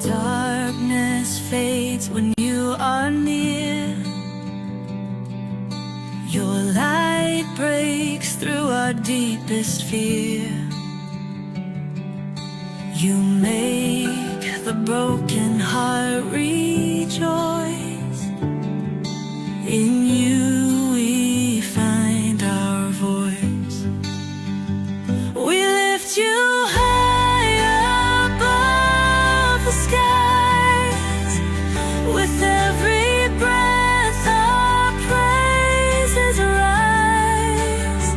Darkness fades when you are near. Your light breaks through our deepest fear. You make the broken heart rejoice. In you we find our voice. We lift you high above the skies. With every breath our praises rise.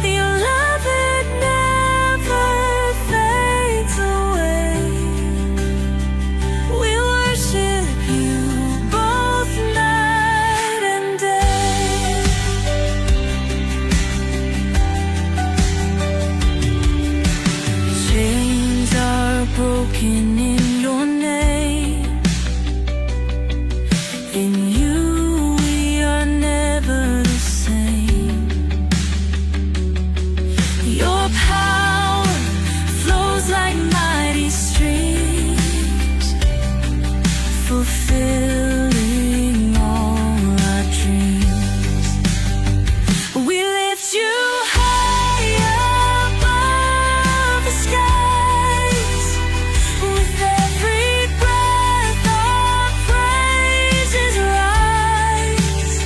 Your love, it never fades away. We worship you both night and day. Chains are broken in your name. In you we are never the same. Your power flows like mighty streams, fulfilling all our dreams. We lift you high above the skies. With every breath our praises rise.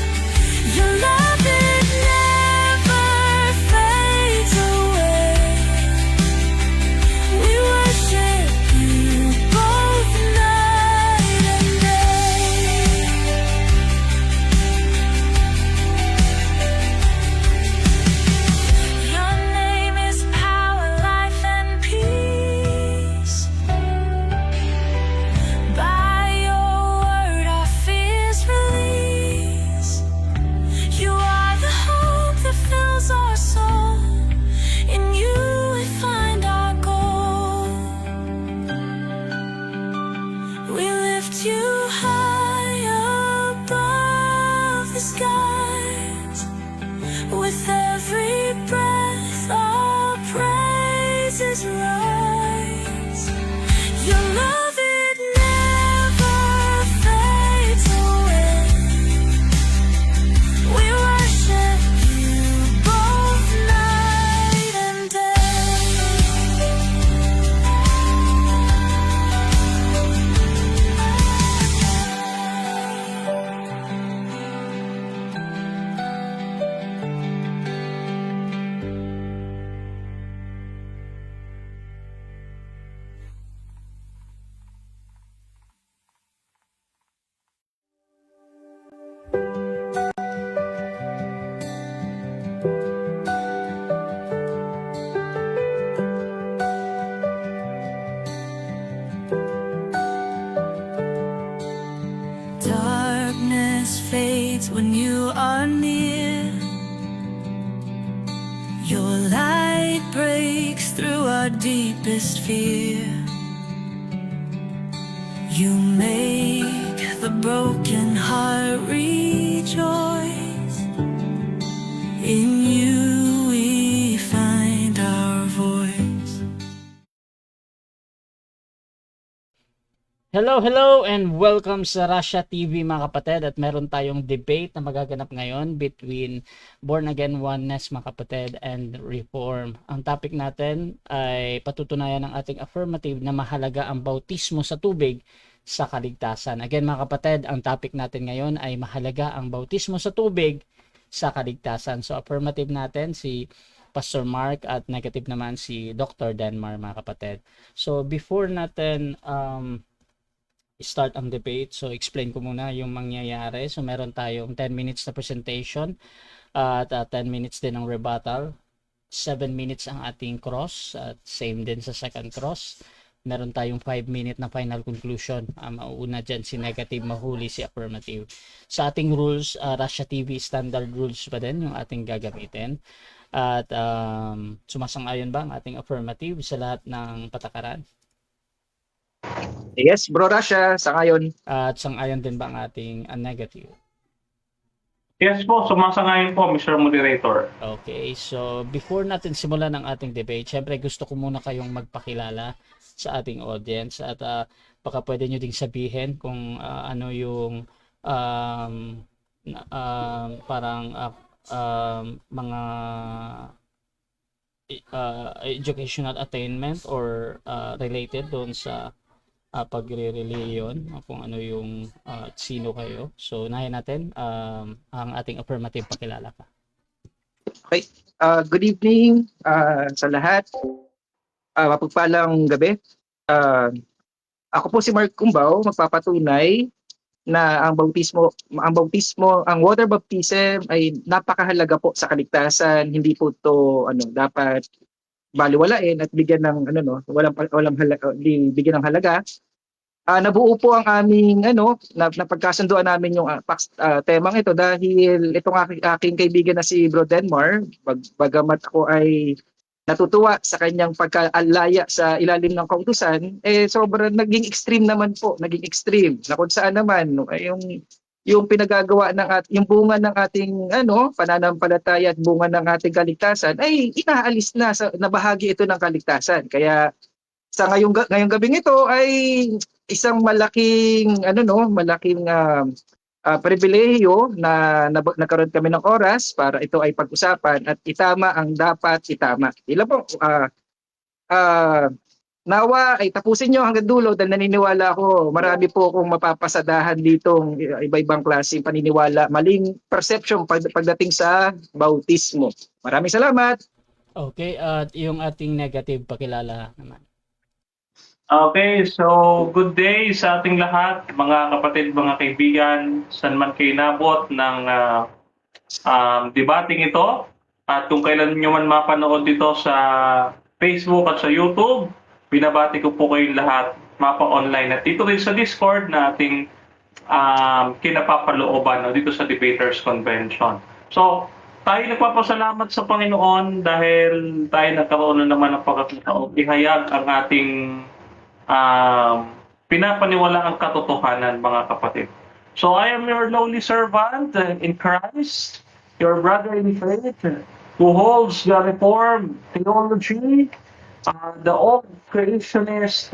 Your love, it never fades away. We worship you both night and day. Your name is power, life, and peace. By your word our fears release. You are the hope that fills our soul. In you we find our goal. We lift you high above the skies. With every breath our praises rise. Your love, it never fades away. We worship you both night and day. Darkness fades when you are near. Your light breaks through our deepest fear. You make the broken heart rejoice. In you we find our voice. Hello, and welcome sa Russia TV mga kapatid, at meron tayong debate na magaganap ngayon between Born Again Oneness mga kapatid and Reform. Ang topic natin ay patutunayan ng ating affirmative na mahalaga ang bautismo sa tubig sa kaligtasan. Again mga kapatid, ang topic natin ngayon ay mahalaga ang bautismo sa tubig sa kaligtasan. So affirmative natin si Pastor Mark at negative naman si Dr. Denmar mga kapatid. So before natin start ang debate, so explain ko muna yung mangyayari. So meron tayong 10 minutes na presentation at 10 minutes din ng rebuttal. 7 minutes ang ating cross at same din sa second cross. Meron tayong 5-minute na final conclusion. Mauuna dyan si negative, mahuli si affirmative. Sa ating rules, Russia TV standard rules pa din yung ating gagamitin. At sumasang-ayon ba ang ating affirmative sa lahat ng patakaran? Yes, bro Rasha, sa ngayon. At sang-ayon din ba ang ating negative? Yes po, sumasang-ayon po, Mr. Moderator. Okay, so before natin simulan ang ating debate, syempre gusto ko muna kayong magpakilala sa ating audience at baka pwede nyo ding sabihin kung ano yung um, parang mga educational attainment or related doon sa pagre-reliyon, kung ano yung sino kayo. So, unahin natin ang ating affirmative pakilala ka. Okay. Good evening sa lahat. Mapagpalang gabi. Ako po si Mark Cumbaw, magpapatunay na ang water baptism ay napakahalaga po sa kaligtasan. Hindi po to dapat baliwalain at bigyan ng walang halaga, bigyan ng halaga. Nabuo po ang aming napagkasunduan namin yung temang ito dahil itong aking kaibigan na si Bro Denmar, bagamat ako ay natutuwa sa kanyang pagkaalaya sa ilalim ng kautusan, sobrang naging extreme naman po, naging extreme na kung saan naman yung pinagagawa yung bunga ng ating pananampalataya at bunga ng ating kaligtasan ay inaalis na bahagi ito ng kaligtasan. Kaya sa ngayong gabing ito ay isang malaking pribilehiyo na nagkaroon kami ng oras para ito ay pag-usapan at itama ang dapat itama. Po, nawa ay tapusin nyo hanggang dulo dahil naniniwala ako marami po akong mapapasadahan ditong iba-ibang klaseng paniniwala, maling perception pagdating sa bautismo. Maraming salamat. Okay, at yung ating negative pakilala naman. Okay, so good day sa ating lahat, mga kapatid, mga kaibigan, saan man kayo nabot ng debating ito. At kung kailan nyo man mapanood dito sa Facebook at sa YouTube, binabati ko po kayong lahat mapa-online at dito rin sa Discord na ating kinapapalooban dito sa Debaters Convention. So, tayo nagpapasalamat sa Panginoon dahil tayo nagkaroon na naman ng pagkakataon ihayag ang ating pinapaniwala ang katotohanan, mga kapatid. So I am your lowly servant in Christ, your brother in faith, who holds the Reformed theology, the old creationist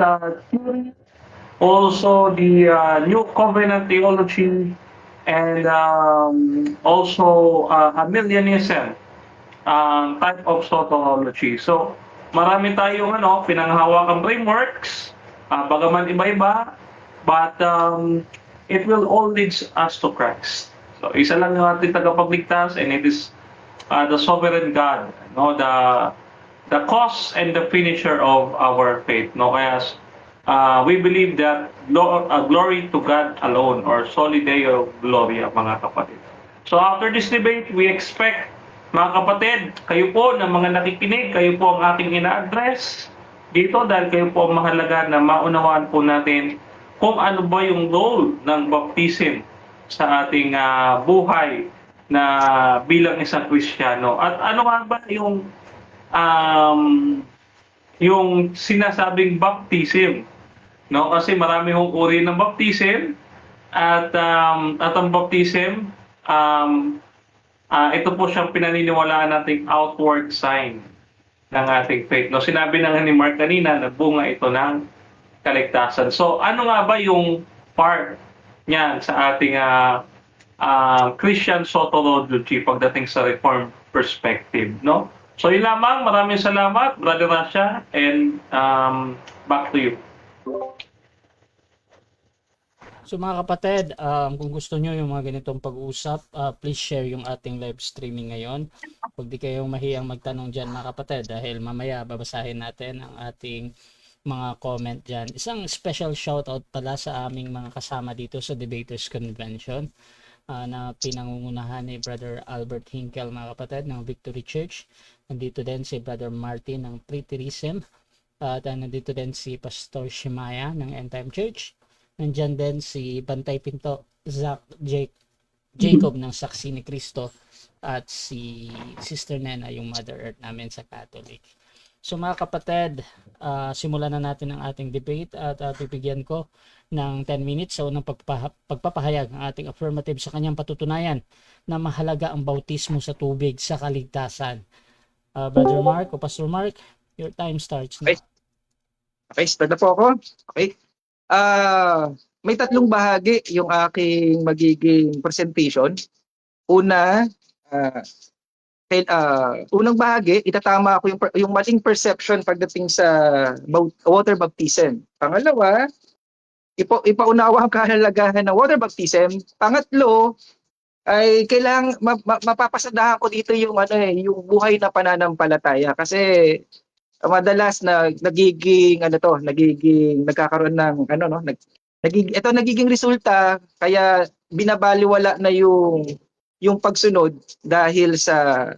theory, also the New Covenant theology, and also Arminianism type of soteriology. So marami tayong pinanghawakang frameworks, bagaman iba-iba, but it will all lead us to Christ. So isa lang yung ating tagapagligtas, and it is the sovereign God, the cause and the finisher of our faith. Kaya we believe that glory to God alone, or soli Deo Gloria, mga kapatid. So after this debate, we expect, mga kapatid, kayo po na mga nakikinig, kayo po ang ating ina-address dito dahil kayo po ang mahalaga na maunawaan po natin kung ano ba yung role ng baptism sa ating buhay na bilang isang Kristiyano. At ano nga ba yung sinasabing baptism? Kasi marami hong uri ng baptism at ang baptism, ito po siyang pinaniniwalaan nating outward sign ng ating faith. Sinabi na nga ni Mark kanina na bunga ito ng kaligtasan. So ano nga ba yung part niyan sa ating Christian soteriology pagdating sa Reformed perspective, So yun lamang, maraming salamat, Brother Rasha, and back to you. So mga kapatid, kung gusto nyo yung mga ganitong pag-uusap, please share yung ating live streaming ngayon. Huwag di kayong mahiyang magtanong dyan, mga kapatid, dahil mamaya babasahin natin ang ating mga comment dyan. Isang special shoutout pala sa aming mga kasama dito sa Debaters Convention na pinangungunahan ni Brother Albert Hinkel, mga kapatid, ng Victory Church. Nandito din si Brother Martin ng Preterism. At nandito din si Pastor Shimaya ng End Time Church. Nandyan din si Bantay Pinto, Jacob ng Saksi ni Cristo, at si Sister Nena, yung Mother Earth namin sa Catholic. So mga kapatid, simulan na natin ang ating debate at bibigyan ko ng 10 minutes sa unang pagpapahayag ang ating affirmative sa kanyang patutunayan na mahalaga ang bautismo sa tubig sa kaligtasan. Brother Mark o Pastor Mark, your time starts now. Okay, start na po ako. Okay. May tatlong bahagi yung aking magiging presentation. Una, unang bahagi, itatama ko yung maling perception pagdating sa water baptism. Pangalawa, ipaunawa ang kahalagahan ng water baptism. Pangatlo, ay kailangan mapapasadahan ko dito yung yung buhay na pananampalataya kasi madalas na nagiging nagkakaroon ng nagiging resulta kaya binabaliwala na yung pagsunod dahil sa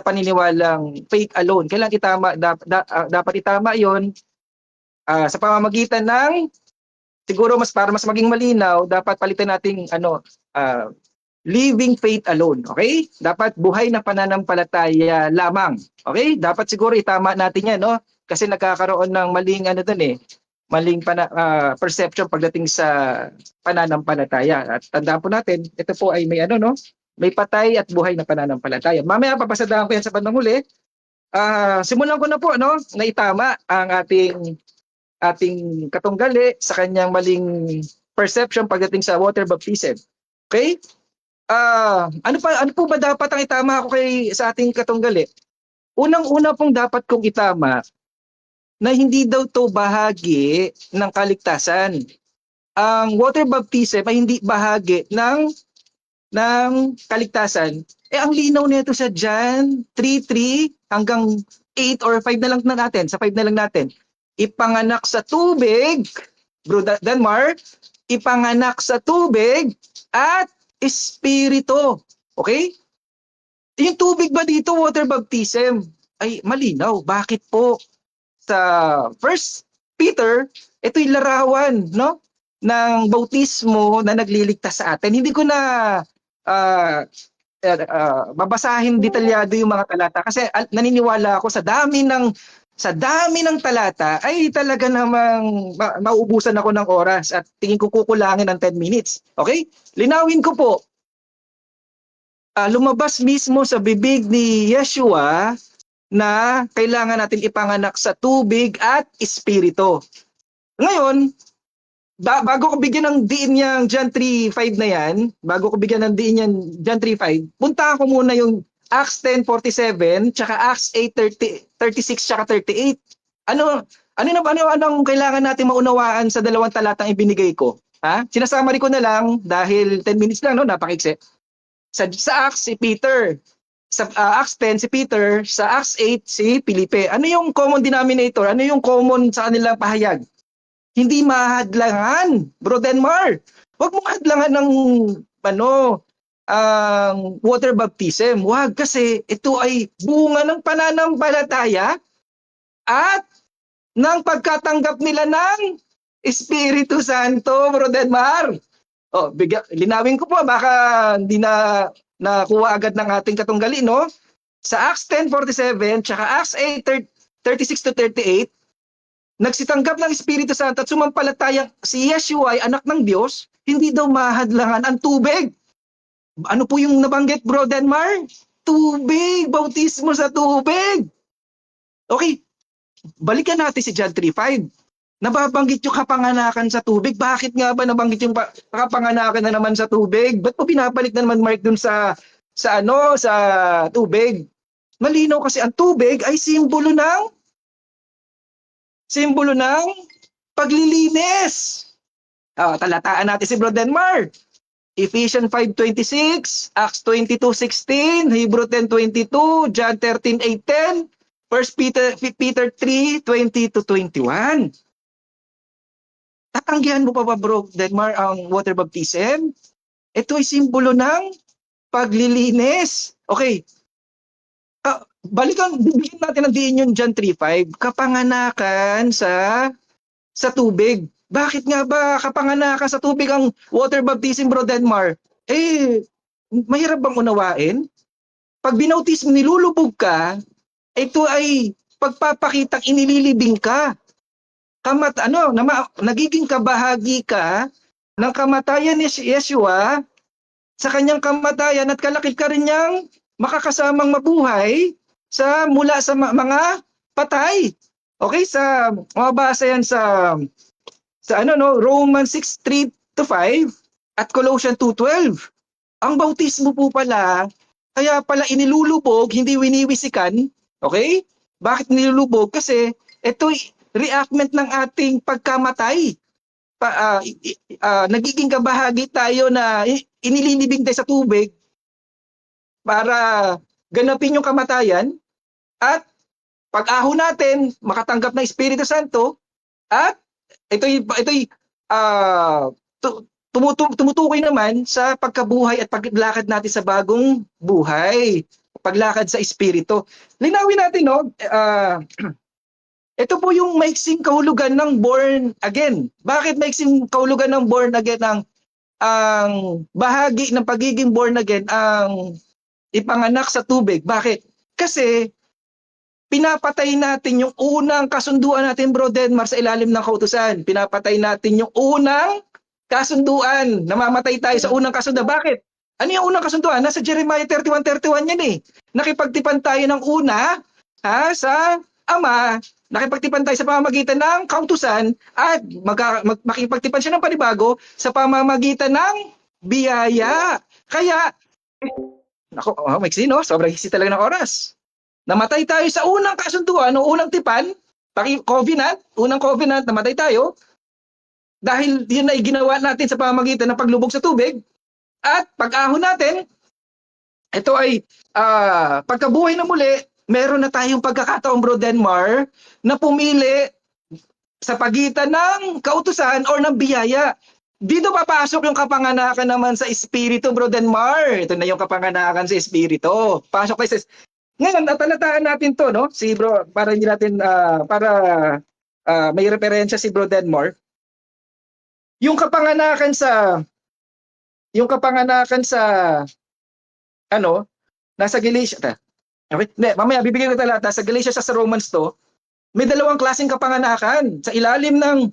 paniniwalang faith alone. Kailangan dapat itama 'yon sa pamamagitan ng siguro para mas maging malinaw, dapat palitan nating living faith alone, okay? Dapat buhay na pananampalataya lamang. Okay? Dapat siguro itama natin 'yan, no? Kasi nagkakaroon ng maling maling perception pagdating sa pananampalataya. At tandaan po natin, ito po ay may patay at buhay na pananampalataya. Mamaya papasadahan ko 'yan sa bandang huli. Simulan ko na po na itama ang ating katunggali sa kanyang maling perception pagdating sa water baptism. Okay? Ano po ba dapat ang itama ko sa ating katunggali? Unang-una pong dapat kong itama na hindi daw to bahagi ng kaligtasan. Ang water baptism ay hindi bahagi ng kaligtasan. Ang linaw nito sa John 3:3 hanggang 8 or 5 na lang natin, sa 5 na lang natin. Ipanganak sa tubig, Bro Danmar, ipanganak sa tubig at espiritu. Okay? Yung tubig ba dito, water baptism, ay malinaw. Bakit po? Sa 1 Peter, ito'y larawan ng bautismo na nagliligtas sa atin. Hindi ko na babasahin detalyado yung mga talata kasi naniniwala ako sa dami ng talata ay talaga namang mauubusan ako ng oras at tingin ko kukulangin ng 10 minutes. Okay? Linawin ko po. Lumabas mismo sa bibig ni Yeshua na kailangan natin ipanganak sa tubig at espiritu. Ngayon, bago ko bigyan ng diin yung John 3:5 na yan, John 3:5, punta ko muna yung Acts 10:47 tsaka Acts 8:36 tsaka 38. Anong kailangan natin maunawaan sa dalawang talatang ibinigay ko? Sinasummary ko na lang dahil 10 minutes lang, napakiksi. Sa Acts si Peter, sa Acts 10 si Peter, sa Acts 8 si Felipe. Ano yung common denominator? Ano yung common sa kanilang pahayag? Hindi mahadlangan, Bro Denmar. Huwag mo mahadlangan ng water baptism. Huwag, kasi ito ay bunga ng pananampalataya at ng pagkatanggap nila ng Espiritu Santo, Bro Denmar. Linawin ko po, baka hindi na nakuha agad ng ating katunggali, no? Sa Acts 10:47 tsaka Acts 8:36 to 38, nagsitanggap ng Espiritu Santo at sumampalataya si Yeshua ay anak ng Diyos, hindi daw mahadlangan ang tubig. Ano po yung nabanggit, Bro Denmar? Tubig, bautismo sa tubig. Okay, balikan natin si John 3:5. Nababanggit yung kapanganakan sa tubig. Bakit nga ba nabanggit yung kapanganakan na naman sa tubig? Ba't po binabalik na naman, Mark, dun sa tubig? Malinaw kasi ang tubig ay simbolo ng paglilinis. Talataan natin si Bro Denmar. Ephesians 5:26, Acts 22:16, Hebrew 10:22, John 13:8-10, 1 Peter 3:20 to 21. Tatanggihan mo pa ba, Bro Denmar, ang water baptism? Ito ay simbolo ng paglilinis. Okay. Bibigyan natin ng diin yung John 3:5, kapanganakan sa tubig. Bakit nga ba kapanganakan sa tubig ang water baptism, Bro Denmar? Mahirap bang unawain? Pag binautismo, nilulubog ka, ito ay pagpapakitang inililibing ka. nagiging kabahagi ka ng kamatayan ni Yeshua, sa kanyang kamatayan at kalakip ka rin niyang makakasamang mabuhay mula sa mga patay. Okay, mababasa yan sa Romans 6:3 to 5 at Colossians 2:12. Ang bautismo po pala, kaya pala inilulubog, hindi winiwisikan. Okay? Bakit nilulubog? Kasi ito'y reenactment ng ating pagkamatay. Nagiging kabahagi tayo na inililibing tayo sa tubig para ganapin yung kamatayan, at pag-ahon natin makatanggap ng Espiritu Santo, at ito'y tumutukoy naman sa pagkabuhay at paglakad natin sa bagong buhay, paglakad sa Espiritu. Linawin natin, no? Ito po yung maiksing kahulugan ng born again. Bakit maiksing kahulugan ng born again? Ang bahagi ng pagiging born again ang ipanganak sa tubig. Bakit? Kasi pinapatay natin yung unang kasunduan natin, Bro Denmar, sa ilalim ng kautusan. Pinapatay natin yung unang kasunduan. Namamatay tayo sa unang kasunduan. Bakit? Ano yung unang kasunduan? Nasa Jeremiah 31:31 yan eh. Nakipagtipan tayo ng una sa Ama, nakipagtipan tayo sa pamamagitan ng kautusan, at makipagtipan siya ng panibago sa pamamagitan ng biyaya. Kaya, maiksi, no? Sobrang hisi talaga ng oras. Namatay tayo sa unang kasunduan, o unang tipan, unang covenant, namatay tayo, dahil yun ay ginawa natin sa pamamagitan ng paglubog sa tubig, at pag-ahon natin, ito ay pagkabuhay na muli, meron na tayong pagkakataon, Bro Denmar, na pumili sa pagitan ng kautusan o ng biyaya. Dito papasok yung kapanganakan naman sa Espiritu, Bro Denmar. Ito na yung kapanganakan sa Espiritu. Pasok tayo sa... Ngayon, natalataan natin to, no? Si Bro, para hindi natin, may referensya si Bro Denmar. Yung kapanganakan sa nasa Galatia. Okay? Hindi, mamaya bibigyan ko talata sa Galatia sa Romans 2. May dalawang klaseng kapanganakan sa ilalim ng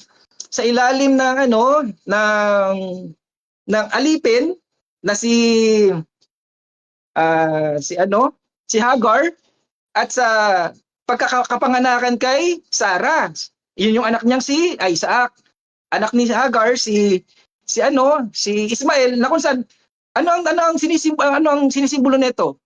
alipin na si Hagar, at sa pagkakapanganakan kay Sarah. Yun yung anak niyang si Isaac. Anak ni Hagar si Ismael, na kung saan ano ang sinisimbolo nito?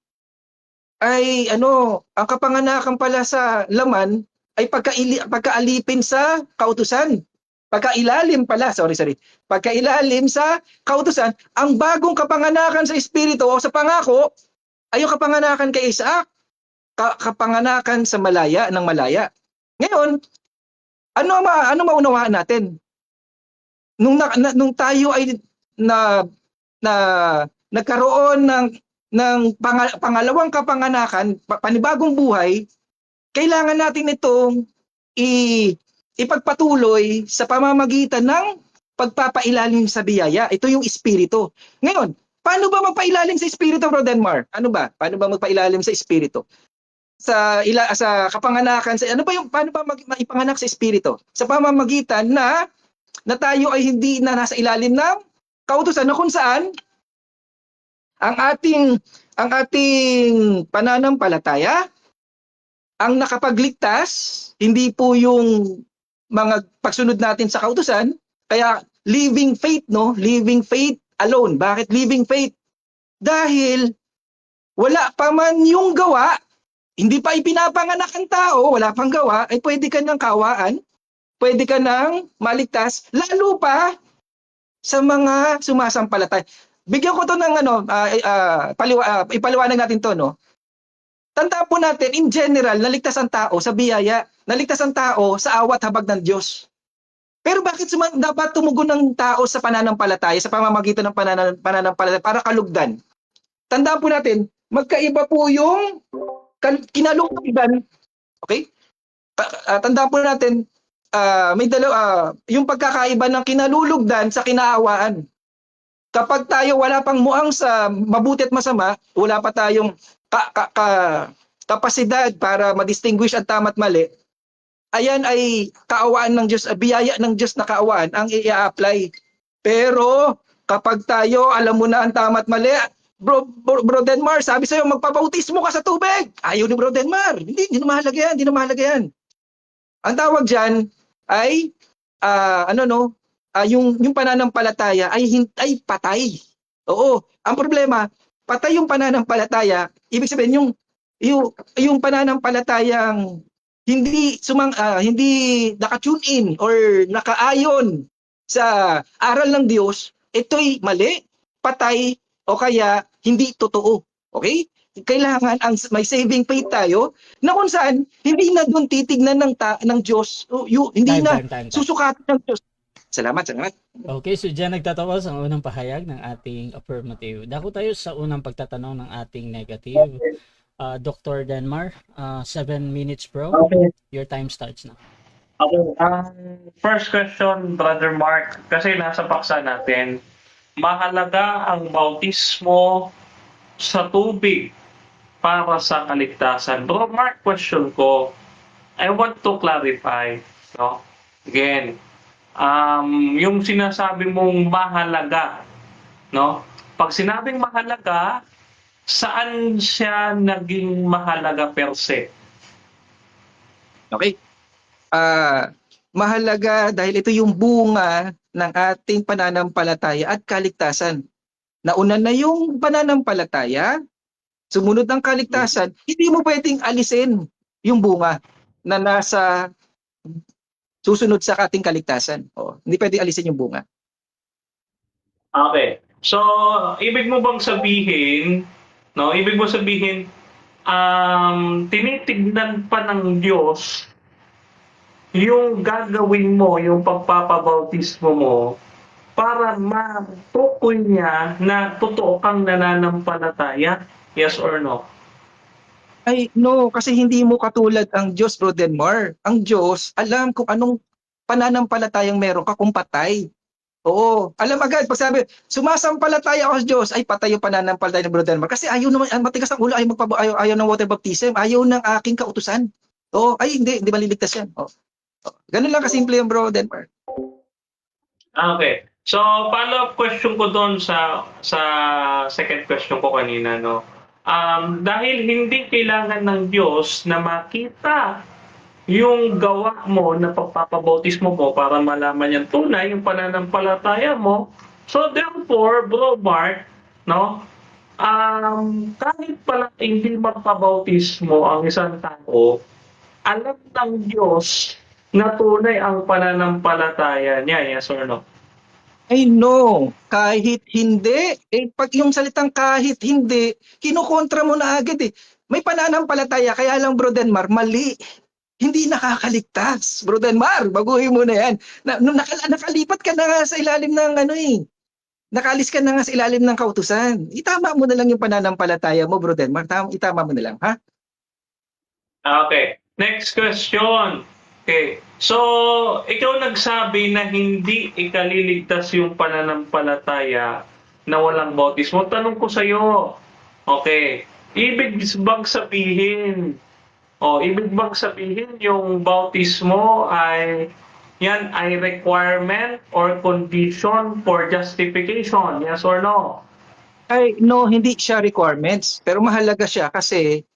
Ay ang kapanganakan pala sa laman ay pagkaalipin sa kautusan. Pagkailalim sa kautusan. Ang bagong kapanganakan sa Espiritu o sa pangako ay yung kapanganakan kay Isaac, kapanganakan sa malaya. Ngayon, ano maunawaan natin? Nung tayo ay nagkaroon ng pangalawang kapanganakan, panibagong buhay, kailangan natin itong ipagpatuloy sa pamamagitan ng pagpapailalim sa biyaya. Ito yung Espiritu. Ngayon, paano ba magpailalim sa Espiritu, Bro Denmar? Paano ba magpailalim sa Espiritu? Sa kapanganakan, paano ba maipanganak sa Espiritu? Sa pamamagitan na tayo ay hindi na nasa ilalim ng kautusan, na kung saan ang ating pananampalataya, ang nakapagligtas, hindi po yung mga pagsunod natin sa kautusan. Kaya living faith, no? Living faith alone. Bakit living faith? Dahil wala pa man yung gawa, hindi pa ipinapanganak ang tao, wala pang gawa, ay pwede ka ng kawaan, pwede ka ng maligtas, lalo pa sa mga sumasampalataya. Bigyan ko to ng ipaliwanag natin to, no? Tandaan po natin, in general, naligtas ang tao sa biyaya, naligtas ang tao sa awat habag ng Diyos. Pero bakit dapat tumugon ng tao sa pananampalataya, sa pamamagitan ng pananampalataya para kalugdan? Tandaan po natin, magkaiba po yung kinalugdan. Okay? Tandaan po natin, may yung pagkakaiba ng kinalulugdan sa kinaawaan. Kapag tayo wala pang muang sa mabuti at masama, wala pa tayong kapasidad para ma-distinguish ang tama at mali, ayan ay kaawaan ng Diyos, biyaya ng Diyos na kaawaan ang i-apply. Pero kapag tayo, alam mo na ang tama at mali, Bro Denmar, sabi sa'yo, magpabautismo ka sa tubig. Ayaw ni Bro Denmar. Hindi na mahalaga yan, hindi na mahalaga yan. Ang tawag dyan ay, yung pananampalataya ay patay. Oo, ang problema, patay yung pananampalataya, ibig sabihin yung pananampalatayang hindi naka-tune in or nakaayon sa aral ng Diyos, ito'y mali, patay, o kaya hindi totoo. Okay? Kailangan may saving faith tayo na kung saan hindi na doon titignan ng Diyos, hindi na Time. susukatin ng Diyos. Salamat. Okay, so dyan nagtatawas ang unang pahayag ng ating affirmative. Dako tayo sa unang pagtatanong ng ating negative. Dr. Denmar, 7 minutes bro. Okay. Your time starts now. Okay. First question, Brother Mark, kasi nasa paksa natin, mahalaga ang bautismo sa tubig para sa kaligtasan. Bro Mark, question ko, I want to clarify, no? Again, yung sinasabi mong mahalaga, no? Pag sinabing mahalaga, saan siya naging mahalaga per se? Okay? Mahalaga dahil ito yung bunga ng ating pananampalataya at kaligtasan. Nauna na yung pananampalataya, sumunod ang kaligtasan, hindi mo pwedeng alisin yung bunga na nasa susunod sa ating kaligtasan. Hindi pwedeng alisin yung bunga. Okay. So, ibig mo bang sabihin, no? Ibig mo sabihin, tinitignan pa ng Diyos yung gagawin mo, yung pagpapabautismo mo, para matukoy niya na totoo kang nananampalataya? Yes or no? Ay, no, kasi hindi mo katulad ang Diyos, Bro Denmar. Ang Diyos, alam kung anong pananampalatayang meron ka kung patay. Oo, alam agad. Pag sabi, sumasampalataya ako sa Diyos, ay patay yung pananampalataya ng Bro Denmar. Kasi ayaw naman, matigas ang ulo, ayaw ng water baptism, ayaw ng aking kautusan. Oo, ay hindi maliligtas yan. Ganun lang kasimple yung Bro Denmar. Okay. So, follow-up question ko doon sa second question ko kanina, no? Dahil hindi kailangan ng Diyos na makita yung gawa mo na pagpapabautismo mo para malaman yung tunay, yung pananampalataya mo. So, therefore, Bro Mark, no? Kahit pala hindi magpabautismo ang isang tao, alam ng Diyos na tunay ang pananampalataya niya, yes or no? Ay no, kahit hindi. Pag yung salitang kahit hindi, kinukontra mo na agad eh. May pananampalataya, kaya lang Bro Denmar, mali. Hindi nakakaligtas. Bro Denmar, baguhin mo na yan. Nakalipat ka na nga sa ilalim ng nakalis ka na nga sa ilalim ng kautusan. Itama mo na lang yung pananampalataya mo, Bro Denmar. Itama mo na lang, ha? Okay. Next question. Okay. So, ikaw nagsabi na hindi ikaliligtas yung pananampalataya na walang bautismo. Tanong ko sa'yo, okay, ibig bang sabihin yung bautismo yan ay requirement or condition for justification? Yes or no? Ay no, hindi siya requirements. Pero mahalaga siya kasi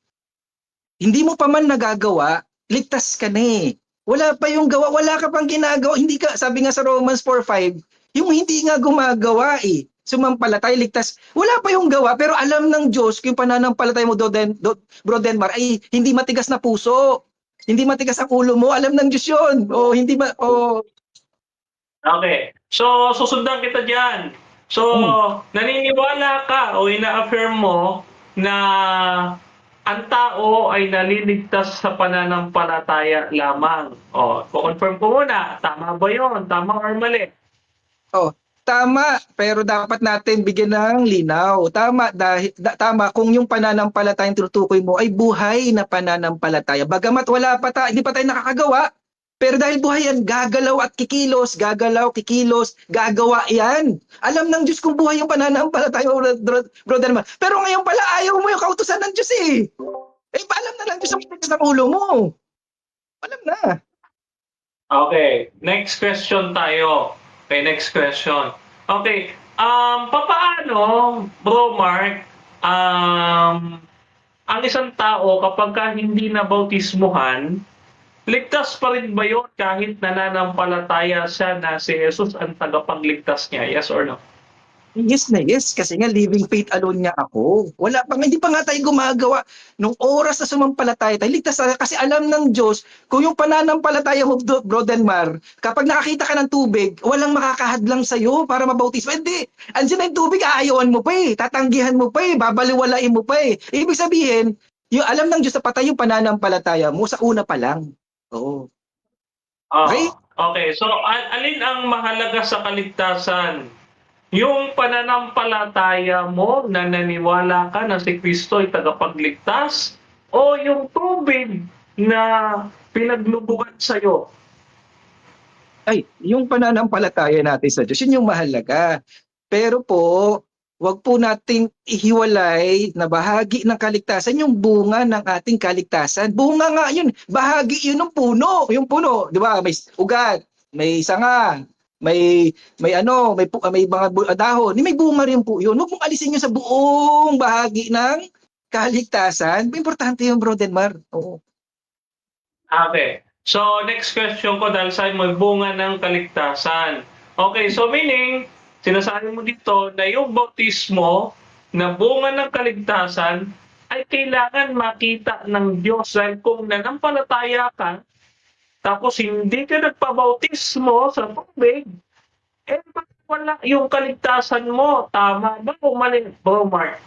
hindi mo pa man nagagawa, ligtas ka na eh. Wala pa yung gawa, wala ka pang ginagawa. Hindi ka, sabi nga sa Romans 4:5, yung hindi nga gumagawa eh. Sumampalatay, ligtas. Wala pa yung gawa, pero alam ng Diyos kung yung pananampalatay mo, Bro Denmar, ay hindi matigas na puso. Hindi matigas ang ulo mo. Alam ng Diyos yun. Okay. So, susundan kita dyan. So, naniniwala ka o ina-affirm mo na ang tao ay naliligtas sa pananampalataya lamang. Confirm ko muna, tama ba yun? Tama or mali? Tama, pero dapat natin bigyan ng linaw. Tama kung yung pananampalatayang tinutukoy mo ay buhay na pananampalataya. Bagamat hindi pa tayo nakakagawa, pero dahil buhay yan, gagalaw at kikilos, gagawa yan. Alam ng Diyos kung buhay yung pananampalataya, brother man. Pero ngayon pala, ayaw mo yung kautusan ng Diyos eh. Paalam na lang Diyos ang tigas ng ulo mo. Alam na. Okay, next question tayo. Okay, next question. Okay, papaano, Bro Mark, ang isang tao kapag ka hindi nabautismuhan, ligtas pa rin ba yun kahit nananampalataya siya na si Jesus ang tagapagligtas niya? Yes or no? Yes na yes, kasi nga living faith alone nga ako. Wala pa nga, hindi pa nga tayo gumagawa. Nung oras na sumampalataya tayo, ligtas tayo kasi alam ng Diyos kung yung pananampalataya mo, Bro Denmar, kapag nakakita ka ng tubig, walang makakahadlang sa'yo para mabautismo. Hindi, andyan na yung tubig, aayawan mo pa eh, tatanggihan mo pa eh, babaliwalain mo pa eh. Ibig sabihin, yung alam ng Diyos na patay yung pananampalataya mo sa una pa lang. Oo. Oo. Okay? Okay, so alin ang mahalaga sa kaligtasan? Yung pananampalataya mo na naniwala ka na si Kristo ay tagapagligtas o yung tubig na pinaglubugan sa'yo? Ay, yung pananampalataya natin sa Diyos, yun yung mahalaga. Pero po, wag po nating ihiwalay na bahagi ng kaligtasan yung bunga ng ating kaligtasan. Bunga nga yun, bahagi yun ng puno. Yung puno, di ba? May ugat, may sanga, may mga dahon. May bunga rin po yun. Huwag mong alisin yun sa buong bahagi ng kaligtasan. Importante yung Bro Denmar. Oo. Okay. So, next question ko dahil sa may bunga ng kaligtasan. Okay, so meaning, sinasabi mo dito na yung bautismo na bunga ng kaligtasan ay kailangan makita ng Diyos dahil kung nanampalataya ka, tapos hindi ka nagpabautismo sa tubig, eh wala yung kaligtasan mo. Tama ba o mali, Bro Mark?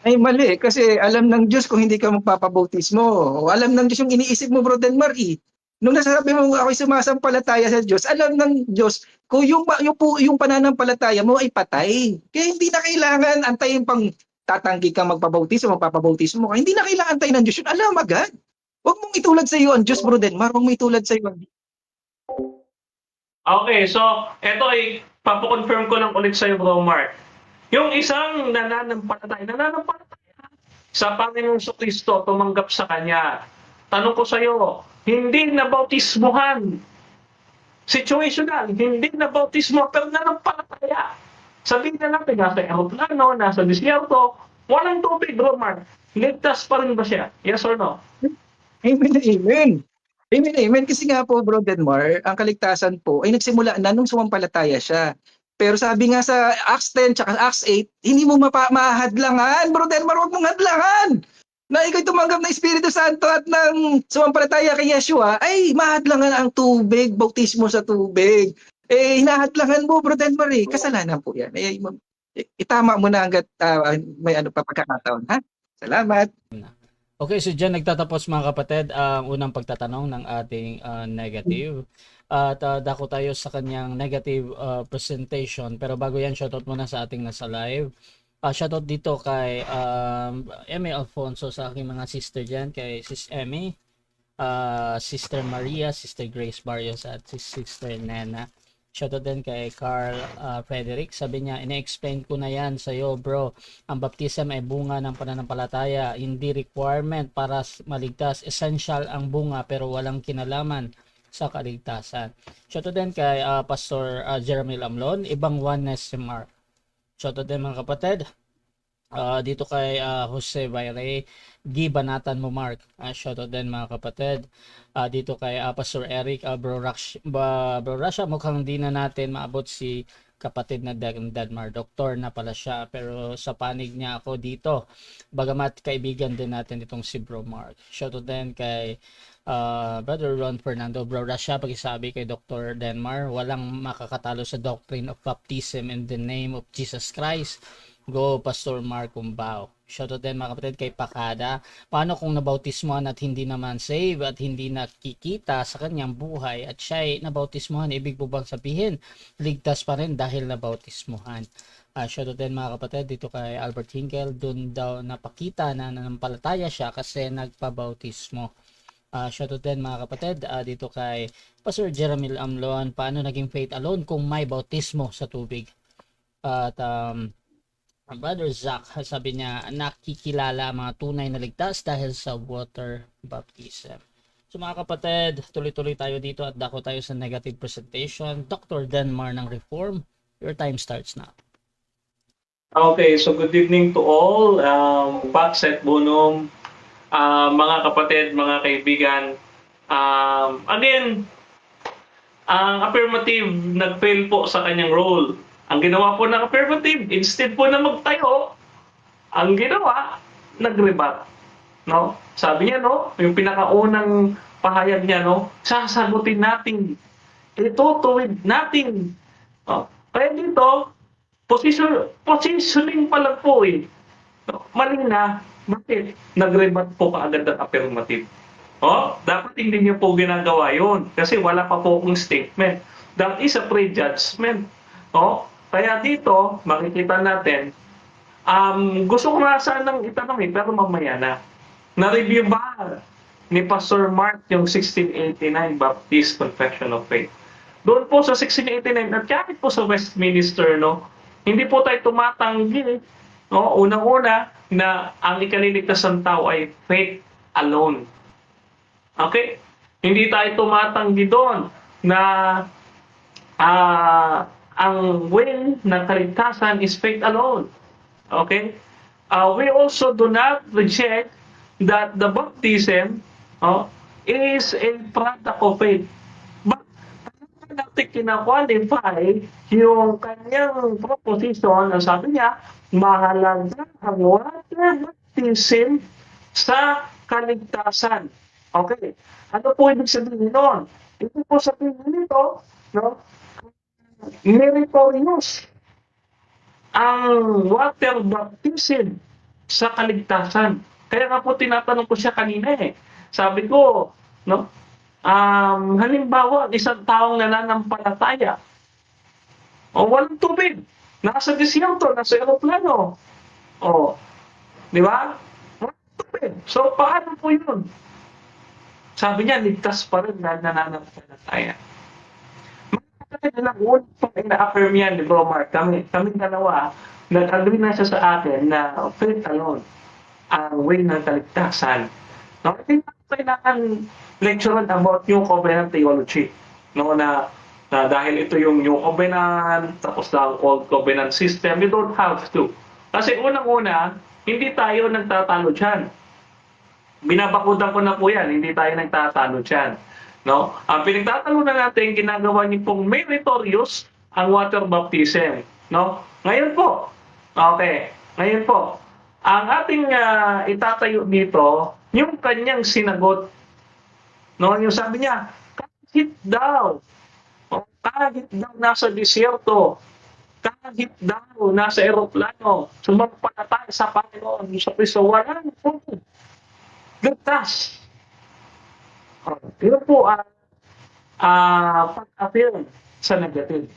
Ay mali, kasi alam ng Diyos kung hindi ka magpapabautismo. O alam ng Diyos yung iniisip mo, Bro Denmar. Nung nasabi mo ako'y sumasampalataya sa Diyos, alam ng Diyos kung yung pananampalataya mo ay patay. Kaya hindi na kailangan antayin pang tatanggi kang magpapabautismo ka. Hindi na kailangan antayin ng Diyos yun. Alam agad. Huwag mong itulad sa iyo ang Diyos, Bro Denmar. Huwag mong itulad sa iyo ang Diyos. Okay, so eto ay papakonfirm ko lang ulit sa'yo, Bro Mark. Yung isang nananampalataya sa Panginoong Kristo, tumanggap sa Kanya. Tanong ko sa'yo, hindi na bautismuhan. Situational, hindi na bautismo, pero nanampalataya. Sabihin na natin, nasa aeroplano, nasa disyerto, walang tubig, Bro Mark. Ligtas pa rin ba siya? Yes or no? Amen, amen. Amen, amen. Kasi nga po, Bro Denmar, ang kaligtasan po ay nagsimula na nung sumampalataya siya. Pero sabi nga sa Acts 10 tsaka Acts 8, hindi mo mahadlangan. Bro Denmar, huwag mong hadlangan. Na ikaw'y tumanggap ng Espiritu Santo at nang sumampalataya kay Yeshua, ay mahadlangan ang tubig, bautismo sa tubig. Eh, hinahadlangan mo, Bro Denmar, kasalanan po yan. Itama mo na hanggat may pagkakataon, ha? Salamat. Okay, so dyan nagtatapos mga kapatid ang unang pagtatanong ng ating negative. At dako tayo sa kanyang negative presentation. Pero bago yan, shoutout muna sa ating nasa live. Shoutout dito kay Emmy Alfonso, sa aking mga sister dyan. Kay Sis Emmy, Sister Maria, Sister Grace Barrios at Sister Nena. Shoutout din kay Carl Frederick. Sabi niya, ina-explain ko na yan sa'yo, bro. Ang baptism ay bunga ng pananampalataya. Hindi requirement para maligtas. Essential ang bunga pero walang kinalaman sa kaligtasan. Shoutout din kay Pastor Jeremy Lamlon. Ibang oneness si Mark. Shoutout din mga kapatid. Dito kay Jose Bayre, Gibanatan mo Mark. Shoutout din mga kapatid. Dito kay Pastor Eric, Bro Rasha, mukhang di na natin maabot si kapatid na Dadmar. Doktor na pala siya, pero sa panig niya ako dito. Bagamat kaibigan din natin itong si Bro Mark. Shoutout din kay Brother Ron Fernando. Bro Rasha, pakisabi kay Dr. Denmar, walang makakatalo sa doctrine of baptism in the name of Jesus Christ. Go Pastor Mark Cumbao. Shoutout din mga kapatid kay Pakada. Paano kung nabautismuhan at hindi naman save at hindi nakikita sa kanyang buhay at siya ay nabautismuhan? Ibig po bang sabihin ligtas pa rin dahil nabautismuhan? Shoutout din mga kapatid dito kay Albert Hinkel. Doon daw napakita na nanampalataya siya kasi nagpabautismo. Shoutout din mga kapatid dito kay Pastor Jeremy Amlon. Paano naging faith alone kung may bautismo sa tubig? At Brother Zach, sabi niya, nakikilala mga tunay na ligtas dahil sa water baptism. So mga kapatid, tuloy-tuloy tayo dito at dako tayo sa negative presentation. Dr. Denmar ng Reform, your time starts now. Okay, so good evening to all. Pax et bonum, mga kapatid, mga kaibigan. Again, ang affirmative nag-fail po sa kanyang role. Ang ginawa po ng affirmative, instead po na magtayo, ang ginawa, nag-rebut. No? Sabi niya, no, yung pinakaunang pahayag niya, no, sasagutin natin. Itutuwid natin. No? Kaya dito, positioning pa lang po eh. No? Mali na. Bakit? Nag-rebut po kaagad ang affirmative. Oh, dapat hindi niyo po ginagawa yun. Kasi wala pa po akong statement. That is a prejudgment. Oh, kaya dito, makikita natin, gusto ko na sanang itanong pero mamaya na. Na-review ba ni Pastor Mark yung 1689 Baptist Confession of Faith? Doon po sa 1689 at kahit po sa Westminster, no, hindi po tayo tumatanggi, no, unang-una na ang ikaliligtas ng tao ay faith alone. Okay? Hindi tayo tumatanggi doon na ang way ng kaligtasan is faith alone. Okay? We also do not reject that the baptism is a product of faith. But natin kina-qualify yung kanyang proposition, ang sabi niya, mahalaga ang water baptism sa kaligtasan. Okay. Ano po ibig sabihin nun? Ito po sabihin nito, no? Meritorious ang water baptism sa kaligtasan. Kaya nga po tinatanong ko siya kanina eh. Sabi ko, no? Halimbawa, isang taong nananampalataya o walang tubig, nasa disyerto, nasa eroplano. O, di ba? Walang tubig. So, paano po yun? Sabi niya, ligtas pa rin na nananampalataya. Makakatakin na lang ulit pang ina-affirm yan ni Bro Mark. Kami dalawa, nag-agree na siya sa akin na faith alone ang way ng kaligtasan. No, I think kailangan lecturean about New Covenant theology. No, na dahil ito yung New Covenant, tapos ang Old Covenant system, you don't have to. Kasi unang-una, hindi tayo nagtatalo dyan. Binabakudan ko na po yan, hindi tayo nagtatalo dyan. No? Ang pinagtatalo na natin, ginagawa niyo pong meritorious ang water baptism. No? Ngayon po, okay, ngayon po, ang ating itatayo dito, yung kanyang sinagot. No, yung sabi niya, kahit daw nasa disyerto, kahit daw nasa eroplano, sumampalataya sa Panginoon, sa Kristo, walang tubig. Ligtas. Yun po ang pag-affirm sa negative.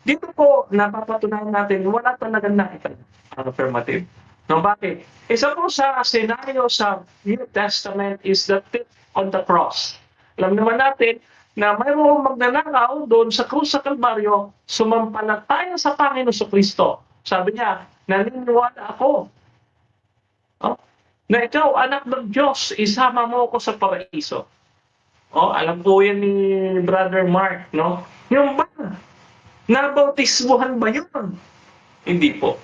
Dito po, napapatunayan natin, wala talagang nakita ang affirmative. No, bakit? Isa po sa senaryo sa New Testament is the thief on the cross. Alam naman natin na mayroong magnanakaw doon sa krus sa Kalbaryo, sumampalataya sa Panginoon sa Kristo. Sabi niya, naniniwala ako na ikaw, anak ng Diyos, isama mo ako sa paraiso. Alam po yan ni Brother Mark, no? Yung ba? Nabautismuhan ba yun? Hindi po.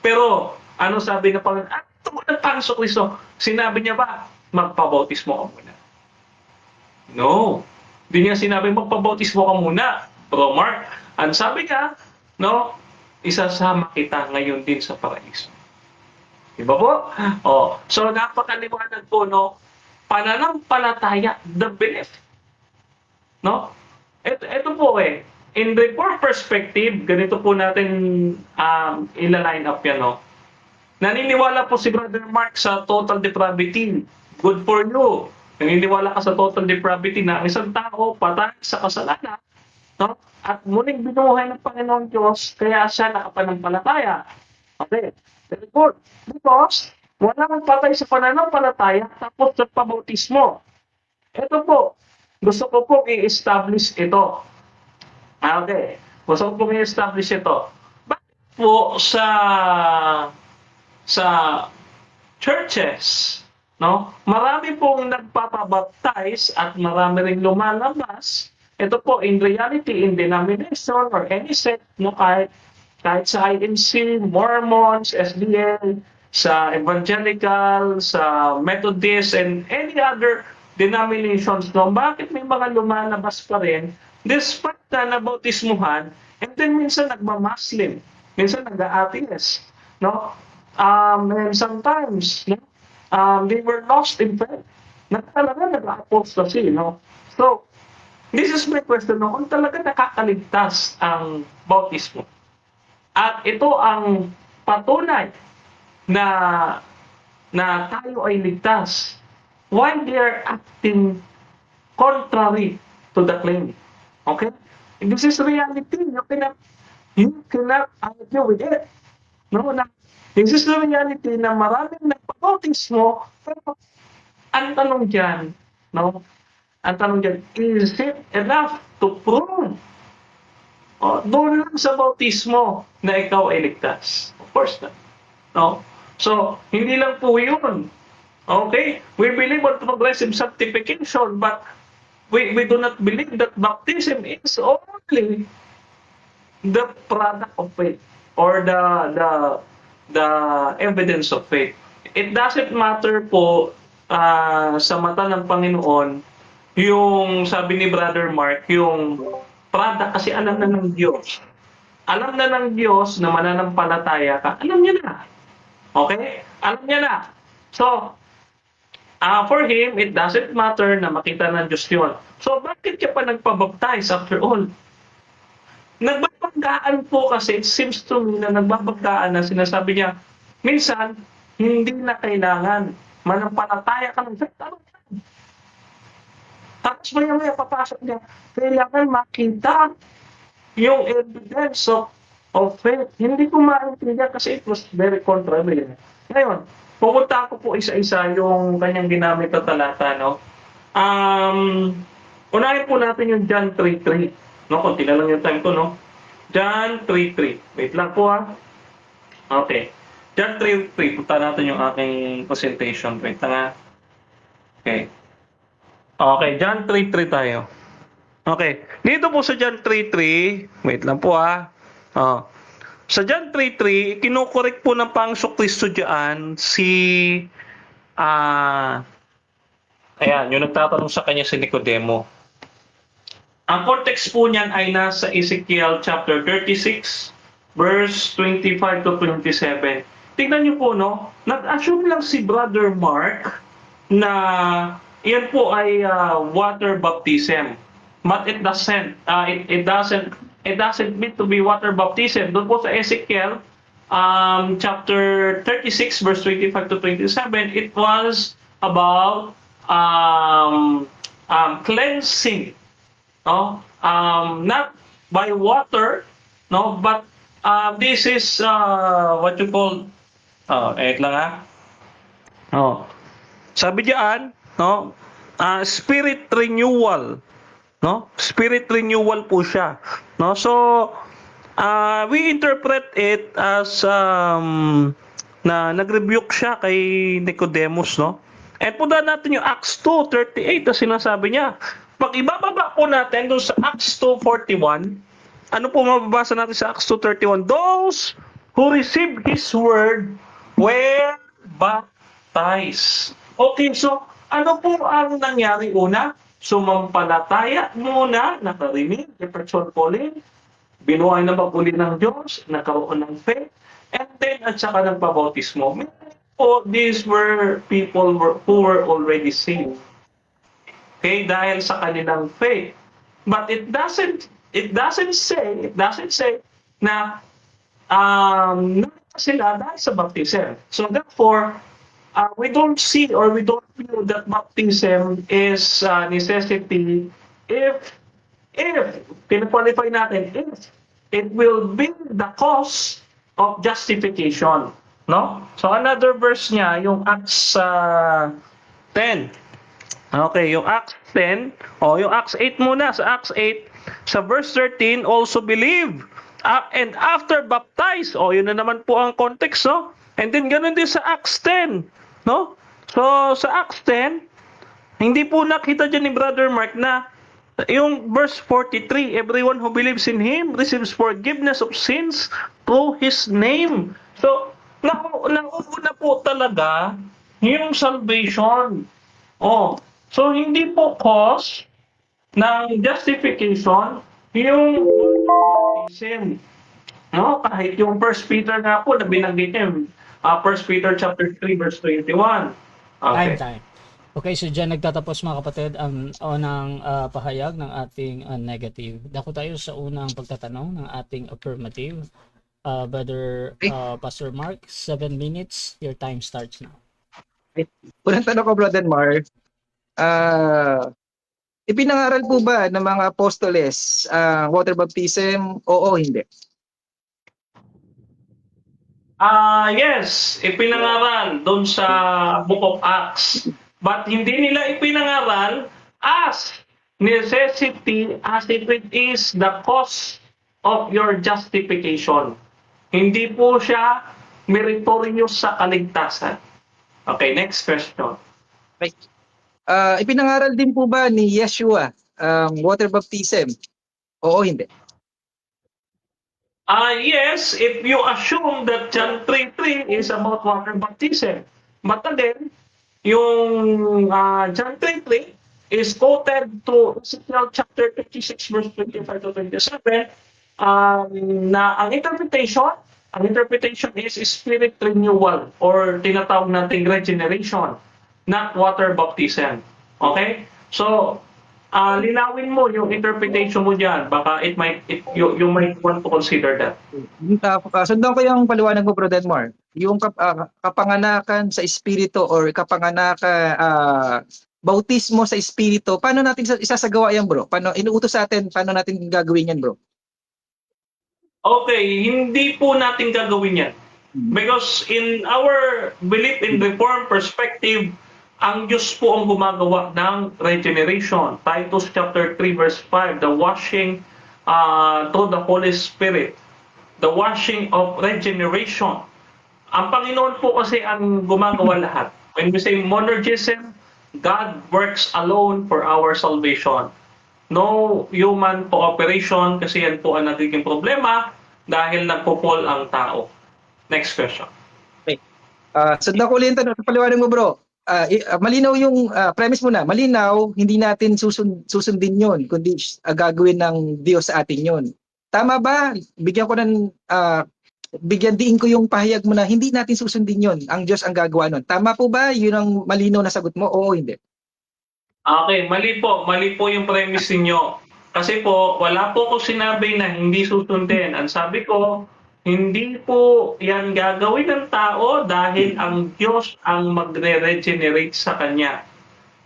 Pero, ano sabi ng Panginoon? At tungkol ng Panginoon sa Kristo, sinabi niya ba, magpabautismo ka muna? No. Hindi niya sinabi, magpabautismo ka muna. Bro Mark, ang sabi niya, no, isasama kita ngayon din sa paraiso. Diba po? So, napakaliwanag po, no? Pananampalataya, the belief. No? Ito po eh. In the poor perspective, ganito po natin ila-line up yan, no? Naniniwala po si Brother Mark sa total depravity. Good for you. Naniniwala ka sa total depravity na ang isang tao patay sa kasalanan, no? At muling binuhay ng Panginoon Diyos, kaya siya nakapanampalataya. Okay. Very good. Because, walang patay sa pananampalataya tapos sa pabautismo. Ito po, gusto ko po i-establish ito. Okay. Gusto ko po i-establish ito. Bakit po sa churches, no? Marami pong nagpapabaptize at marami ring lumalabas. Ito po, in reality, in denomination or any sect, no, kahit sa INC, Mormons, SDA, sa Evangelical, sa Methodist, and any other denominations, no, bakit may mga lumalabas pa rin despite na nabautismuhan, and then minsan nagmamaslim, minsan nag-atheist, no? And sometimes, no, they were lost in faith. Talaga nag-apostasy, no? So, this is my question, no? Kung talaga nakakaligtas ang bautismo, at ito ang patunay na tayo ay ligtas, why they are acting contrary to the claim? Okay? This is reality. You cannot argue with it. No, this is the reality na maraming nagpabautismo, pero ang tanong dyan, no? Ang tanong dyan, is it enough to prove doon lang sa bautismo na ikaw ay ligtas? Of course not. No? So, hindi lang po yun. Okay? We believe on progressive sanctification, but we do not believe that baptism is only the product of faith or the evidence of faith. It doesn't matter po sa mata ng Panginoon yung sabi ni Brother Mark, yung product, kasi alam na ng Diyos. Alam na ng Diyos na mananampalataya ka. Alam niya na. Okay? Alam niya na. So, for Him, it doesn't matter na makita ng Diyos yun. So, bakit ka pa nagpabaptize after all? Nagbabagkaan po kasi, it seems to me na nagbabagkaan na sinasabi niya, minsan, hindi na kailangan manampalataya ka ng faith. Tapos maya papasok niya, kailangan makita yung evidence of faith. Hindi ko maintindihan kasi it was very contrary. Ngayon, pupunta ko po isa-isa yung kanyang ginamit na talata, no? Unahin po natin yung John 3:3. No, konti na lang yung time ko, no? John 3:3. Wait lang po, ha? Okay. John 3:3. Punta natin yung aking presentation. Wait lang, ha? Okay. Okay, John 3:3 tayo. Okay. Dito po sa John 3:3, wait lang po, ha? Sa John 3:3, kinukorek po ng Panginoong Kristo diyan ayan, yung nagtatanong sa kanya si Nicodemo. Ang context po niyan ay nasa Ezekiel chapter 36, verse 25 to 27. Tingnan niyo po, no? Nag-assume lang si Brother Mark na iyan po ay water baptism. But it doesn't mean to be water baptism. Doon po sa Ezekiel chapter 36 verse 25 to 27, it was about cleansing, no? Not by water, no, but this is what you call lang, ha. Sabi diyan, no? Spirit renewal, no? Spirit renewal po siya, no? So we interpret it as na nag-rebuke siya kay Nicodemus, no? And punta natin yung Acts 2:38 na sinasabi niya. Pag ibababa po natin doon sa Acts 2:41, ano po mababasa natin sa Acts 2:31? Those who received His word were baptized. Okay, so ano po ang nangyari una? Sumampalataya muna, nakarinig, Jefferson Pauline, binuhay na mag-uli ng Diyos, nagkaroon ng faith, and then at saka nagpabautismo. These were people who were already saved. Okay, dahil sa kanilang faith. But it doesn't say na sila dahil sa baptism. So therefore, we don't see or we don't feel that baptism is necessity if pinaqualify natin, if it will be the cause of justification, no? So another verse niya, yung Acts 10. Okay, yung Acts 10, yung Acts 8 muna, sa Acts 8, sa verse 13, also believe, and after baptized, yun na naman po ang context, no? And then ganun din sa Acts 10, no? So, sa Acts 10, hindi po nakita dyan ni Brother Mark na yung verse 43, everyone who believes in Him receives forgiveness of sins through His name. So, nauna po talaga yung salvation. Oh, so hindi po cause ng justification yung baptism. No, kahit yung First Peter nga po na binanggit niya, First Peter chapter 3 verse 21. Okay. Time. Okay, so dyan nagtatapos mga kapatid ang unang pahayag ng ating negative. Dako tayo sa unang pagtatanong ng ating affirmative. Brother Pastor Mark, 7 minutes. Your time starts now. Unang tanong ko, Brother Mark, ipinangaral po ba ng mga apostoles water baptism? Oo, hindi. Yes, ipinangaral doon sa Book of Acts. But hindi nila ipinangaral as necessity as if it is the cause of your justification. Hindi po siya meritorious sa kaligtasan. Okay, next question. Right. Ipinangaral din po ba ni Yeshua water baptism? Oo, hindi. Yes, if you assume that John 3:3 is about water baptism. But again, yung John 3:3 is quoted to Ezekiel chapter 56 verse 25 to 27 na ang interpretation is spirit renewal or tinatawag nating regeneration, not water baptism. Okay? So, linawin mo yung interpretation mo diyan. Baka you might want to consider that. Sundan ko yung paliwanag mo, Brother Mark. Yung kapanganakan sa espiritu or kapanganakan bautismo sa espiritu, paano natin isasagawa yan, bro? Paano inuutos sa atin, paano natin gagawin yan, bro? Okay, hindi po natin gagawin yan. Because in our belief in Reformed perspective, ang Diyos po ang gumagawa ng regeneration. Titus chapter 3 verse 5, the washing through the Holy Spirit. The washing of regeneration. Ang Panginoon po kasi ang gumagawa lahat. When we say monergism, God works alone for our salvation. No human cooperation kasi yan po ang nagiging problema dahil nagpo-fall ang tao. Next question. Okay. Sundan ko ulit yung tanong. Paliwanag mo, bro. Malinaw yung premise mo na. Malinaw, hindi natin susundin yun, kundi gagawin ng Diyos sa atin yun. Tama ba? Bigyan diin ko yung pahayag mo na hindi natin susundin yun. Ang Diyos ang gagawa nun. Tama po ba? Yun ang malinaw na sagot mo? Oo, hindi. Okay, mali po. Mali po yung premise niyo. Kasi po, wala po ko sinabi na hindi susundin. Ang sabi ko, hindi po yan gagawin ng tao dahil ang Diyos ang magre-regenerate sa kanya.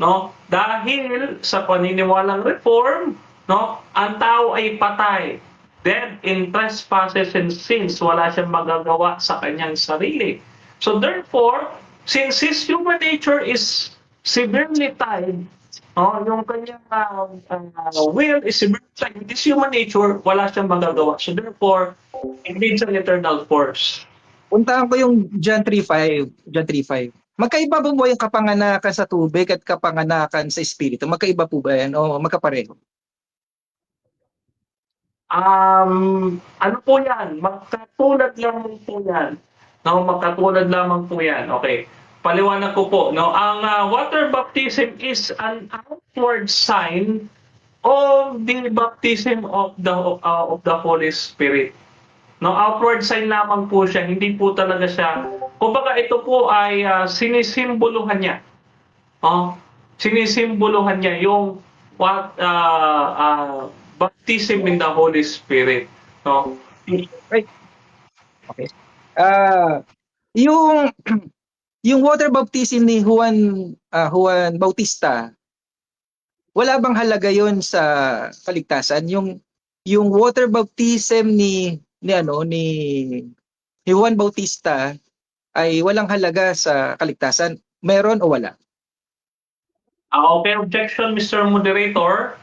No? Dahil sa paniniwalang reform, no, ang tao ay patay. Dead in trespasses and sins. Wala siyang magagawa sa kanyang sarili. So therefore, since his human nature is severely tied, yung kanyang will is severely tied with his human nature, wala siyang magagawa. So therefore, it needs an eternal force. Puntahan ko yung John 3:5. John 3:5. Magkaiba po ba yung kapanganakan sa tubig at kapanganakan sa espiritu? Magkaiba po ba yan o magkapareho? Ano po yan? Magkatulad lamang po yan. No, magkatulad lamang po yan. Okay. Paliwanag ko po. No, ang water baptism is an outward sign of the baptism of the Holy Spirit. No, outward sign lamang po siya. Hindi po talaga siya. Kumbaga ito po ay sinisimboluhan niya. Sinisimboluhan niya yung baptism in the Holy Spirit. No? Right. Okay. Yung water baptism ni Juan Bautista, wala bang halaga yon sa kaligtasan? Yung water baptism ni Juan Bautista ay walang halaga sa kaligtasan. Meron o wala? Okay, objection, Mr. Moderator.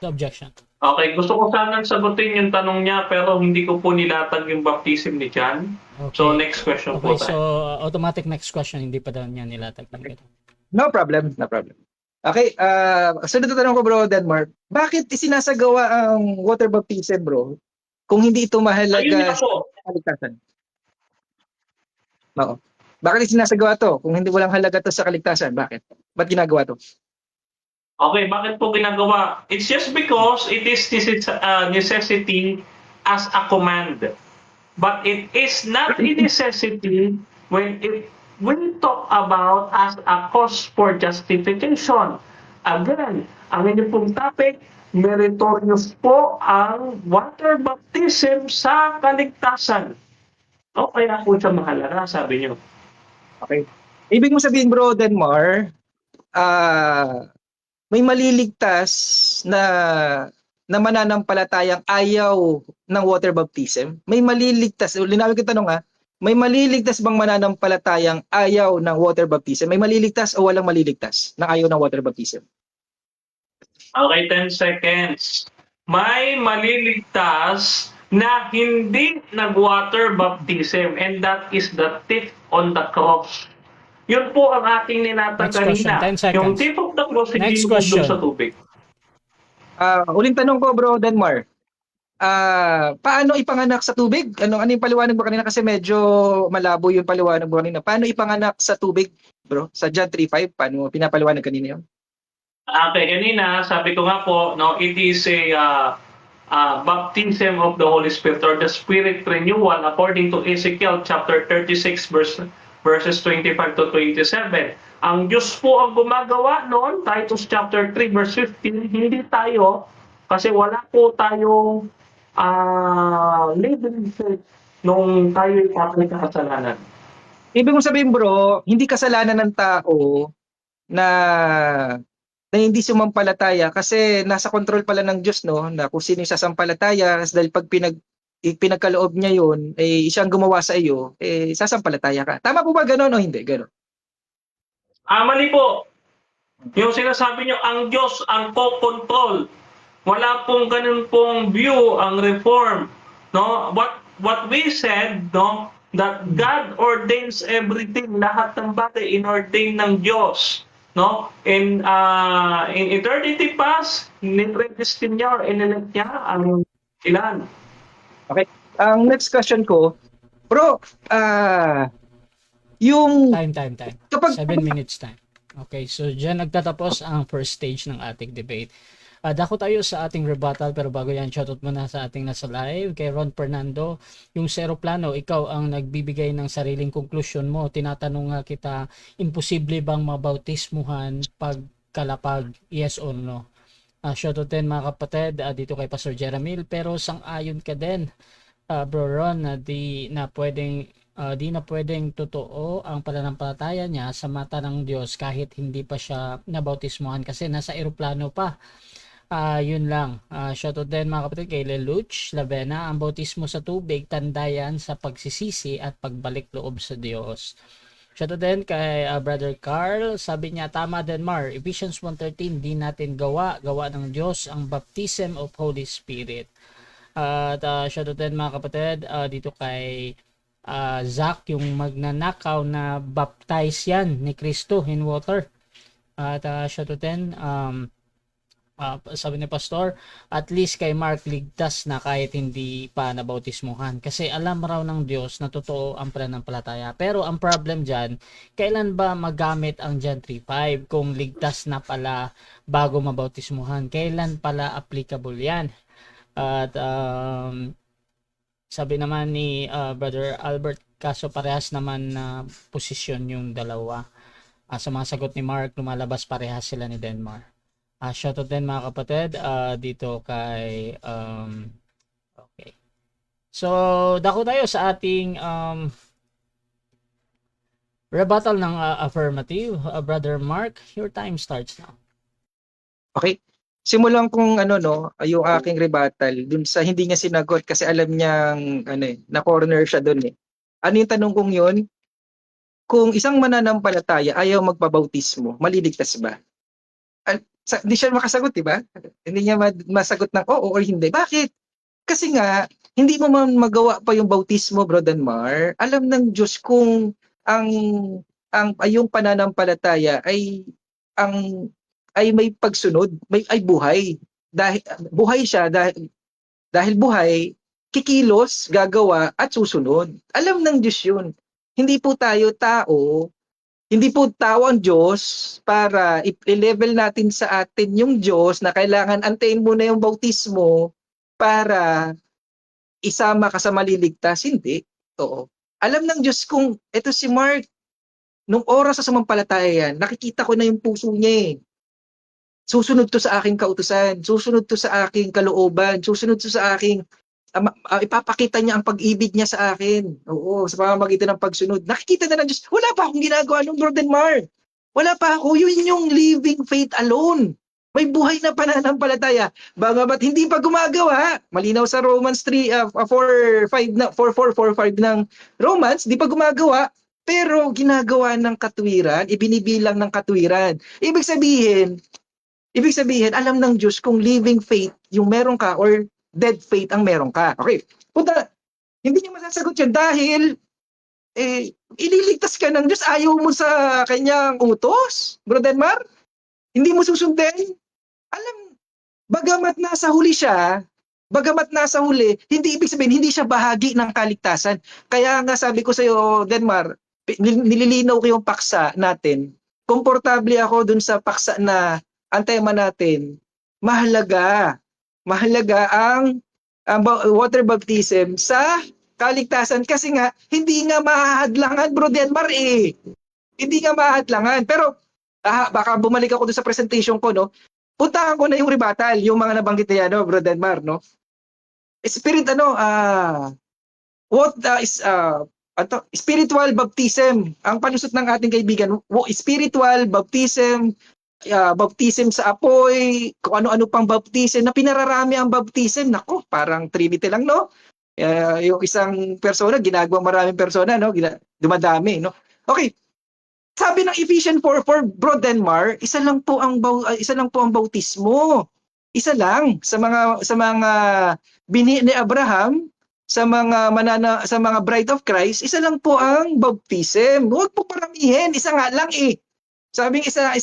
the objection. Okay, gusto ko sanang sagutin yung tanong niya pero hindi ko po nilatag yung baptism ni John. So, Okay. next question Okay, po so tayo. automatic next question, hindi pa daw niya nilatag. No problem, no problem. Okay, sunod na tanong ko bro, Denmark. Bakit isinasagawa ang water baptism bro kung hindi ito Ayun mahalaga nga po. sa kaligtasan? Oo. Bakit isinasagawa to kung hindi walang halaga to sa kaligtasan? Bakit? Ba't ginagawa to? Okay, bakit po ginagawa? It's just because it is necessity as a command. But it is not a necessity when we talk about as a cause for justification. Again, ang inyong pong topic, meritorious po ang water baptism sa kaligtasan. O kaya po siya mahalaga, sabi niyo. Okay. Ibig mo sabihin bro, Denmar, may maliligtas na mananampalatayang ayaw ng water baptism? May maliligtas, linawin ko tanong may maliligtas bang mananampalatayang ayaw ng water baptism? May maliligtas o walang maliligtas na ayaw ng water baptism? Okay, 10 seconds. May maliligtas na hindi nag-water baptism and that is the thief on the cross. Yun po ang ating ninatag Next question, kanina. 10 seconds. Yung thief of the cross hindi Next lumubog question. sa tubig. Uling tanong ko bro, Denmar. Paano ipanganak sa tubig? Ano yung paliwanag mo kanina kasi medyo malabo yung paliwanag mo kanina. Paano ipanganak sa tubig, bro? Sa John 3:5, paano pinapaliwanag kanina yun? Okay, kanina sabi ko nga po, no, it is a baptism of the Holy Spirit or the Spirit renewal according to Ezekiel chapter 36 verses 25 to 27. Ang Diyos po ang gumagawa noon, Titus chapter 3 verse 15, hindi tayo kasi wala po tayong living faith nung tayo ay kasalanan. Ibig mo sabihin bro, hindi kasalanan ng tao na hindi sumampalataya kasi nasa control pala ng Diyos no, na kung sino yung sasampalataya dahil pag pinagkaloob niya yun, siyang gumawa sa iyo, sasampalataya ka. Tama po ba gano'n o hindi? Gano'n? Mali po. Yung sinasabi nyo, ang Diyos ang co-control. Wala pong ganun pong view ang reform. No? What we said, no, that God ordains everything, lahat ng bagay inordain ng Diyos. No? In eternity past, ni-predestine niya or inelect niya ang ilan. Okay. Ang next question ko, bro, yung Time. kapag 7 minutes time. Okay, so dyan nagtatapos ang first stage ng ating debate. Dako tayo sa ating rebuttal pero bago yan, shoutout muna sa ating nasa live kay Ron Fernando. Yung Zero Plano, ikaw ang nagbibigay ng sariling konklusyon mo. Tinatanong nga kita, imposible bang mabautismuhan pag kalapag? Yes or no? Shoutout din mga kapatid dito kay Pastor Jeramil, pero sang-ayon ka din, Bro Ron, na di na pwedeng totoo ang pananampalataya niya sa mata ng Diyos kahit hindi pa siya nabautismuhan kasi nasa eroplano pa. Yun lang. Shoutout din mga kapatid kay Leluch Lavena, ang bautismo sa tubig tandayan sa pagsisisi at pagbalik loob sa Diyos. Shoutout din kay Brother Carl, sabi niya tama din Mar, Ephesians 1:13, di natin gawa ng Diyos ang baptism of Holy Spirit. At shoutout din mga kapatid dito kay Zach, yung magnanakaw na baptize yan ni Kristo in water. At shoutout din sabi ni Pastor, at least kay Mark ligtas na kahit hindi pa nabautismuhan kasi alam raw ng Diyos na totoo ang pananampalataya. Pero ang problem dyan, kailan ba magamit ang John 3:5 kung ligtas na pala bago mabautismuhan? Kailan pala applicable yan? At sabi naman ni Brother Albert, kaso parehas naman na posisyon yung dalawa. Sa mga sagot ni Mark, lumalabas parehas sila ni Denmark. Shoutout din mga kapatid dito kay okay. So, dako tayo sa ating rebuttal ng affirmative. Brother Mark, your time starts now. Okay. Simulan kong yung aking rebuttal dun sa hindi niya sinagot kasi alam niyang na corner siya dun eh. Ano yung tanong kong yun? Kung isang mananampalataya ayaw magpabautismo, maliligtas ba? Hindi siya makasagot, di ba? Hindi niya masagot ng oo or hindi. Bakit? Kasi nga, hindi mo man magawa pa yung bautismo, Bro Danmar. Alam ng Diyos kung ang yung pananampalataya ang ay may pagsunod, ay buhay. Dahil buhay siya dahil buhay, kikilos, gagawa at susunod. Alam ng Diyos 'yun. Hindi po tayo tao, hindi po tao ang Diyos para i-level natin sa atin yung Diyos na kailangan antayin muna yung bautismo para isama ka sa maliligtas. Hindi. Oo. Alam ng Diyos kung ito si Mark, nung oras sa sumampalataya yan, nakikita ko na yung puso niya eh. Susunod to sa aking kautusan, susunod to sa aking kalooban, susunod to sa aking ipapakita niya ang pag-ibig niya sa akin. Oo, sa pamamagitan ng pagsunod. Nakikita na ng Diyos, wala pa akong ginagawa nung Lord and Mark. Wala pa ako, yun yung living faith alone. May buhay na pananampalataya. Bagamat hindi pa gumagawa, malinaw sa Romans 3, 4, 5 na 4:4-4-5 ng Romans, di pa gumagawa, pero ginagawa ng katwiran, ibinibilang ng katwiran. Ibig sabihin, alam ng Diyos kung living faith yung meron ka or dead faith ang meron ka. Okay. Punta, hindi niya masasagot yan dahil ililigtas ka ng Diyos, ayaw mo sa kanyang utos, Brother Mar. Hindi mo susundin. Alam, bagamat nasa huli, hindi ibig sabihin, hindi siya bahagi ng kaligtasan. Kaya nga sabi ko sa iyo, Denmar, nililinaw ko yung paksa natin. Komportable ako dun sa paksa na ang tema natin, mahalaga ang water baptism sa kaligtasan kasi nga hindi nga mahadlangan, Bro Denmar eh. Hindi nga mahadlangan. Pero baka bumalik ako doon sa presentation ko, no? Puntahan ko na yung rebuttal, yung mga nabanggit niya, no, Bro Denmar, no? Spiritual baptism. Ang palusot ng ating kaibigan, spiritual baptism, baptism sa apoy, kung ano-ano pang baptism, na pinararami ang baptism. Nako, parang Trinity lang, no? Yung isang persona, ginagawa maraming persona, no? Dumadami, no? Okay. Sabi ng Ephesians 4:4, Bro Denmar, isa lang po ang bautismo. Isa lang sa mga bini ni Abraham, sa mga bride of Christ, isa lang po ang baptism. Huwag po paramihin, isa nga lang eh. Sabing isa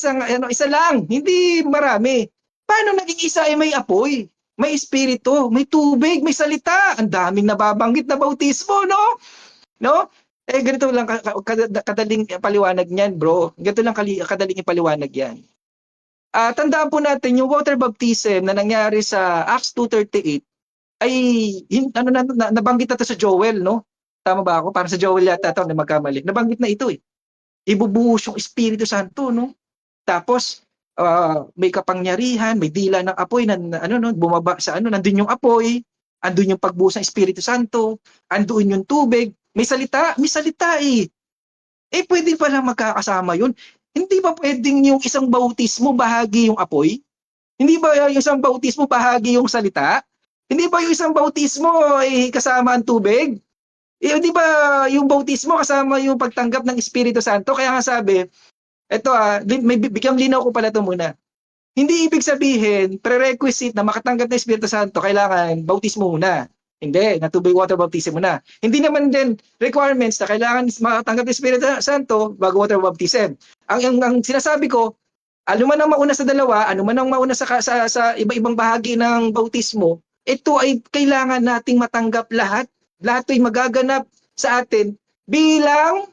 lang, hindi marami. Paano naging isa ay may apoy, may espiritu, may tubig, may salita? Ang daming nababanggit na bautismo, no? No? Ganito lang kadaling paliwanag niyan, bro. Ganito lang kadaling ipaliwanag yan. Tandaan po natin yung water baptism na nangyari sa Acts 2:38 ay nabanggit na to sa Joel, no? Tama ba ako? Para sa Joel yata ito, na magkamali. Nabanggit na ito eh. Ibubuhos yung Espiritu Santo, no? Tapos may kapangyarihan, may dila ng apoy na bumaba sa nandun yung apoy, andun yung pagbuhos ng Espiritu Santo, andun yung tubig. May salita eh. Pwede pala magkakasama yun. Hindi ba pwedeng yung isang bautismo bahagi yung apoy? Hindi ba yung isang bautismo bahagi yung salita? Hindi ba yung isang bautismo ay kasama ang tubig? Hindi ba yung bautismo kasama yung pagtanggap ng Espiritu Santo? Kaya nga sabi, bigyan linaw ko pala ito muna. Hindi ibig sabihin, prerequisite na makatanggap ng Espiritu Santo, kailangan bautismo muna. Hindi, na tubig water baptism muna. Hindi naman din requirements na kailangan makatanggap ng Espiritu Santo bago water baptism. Ang sinasabi ko, ano man ang mauna sa dalawa, ano man ang mauna sa iba-ibang bahagi ng bautismo, ito ay kailangan nating matanggap lahat. Lahat ay magaganap sa atin bilang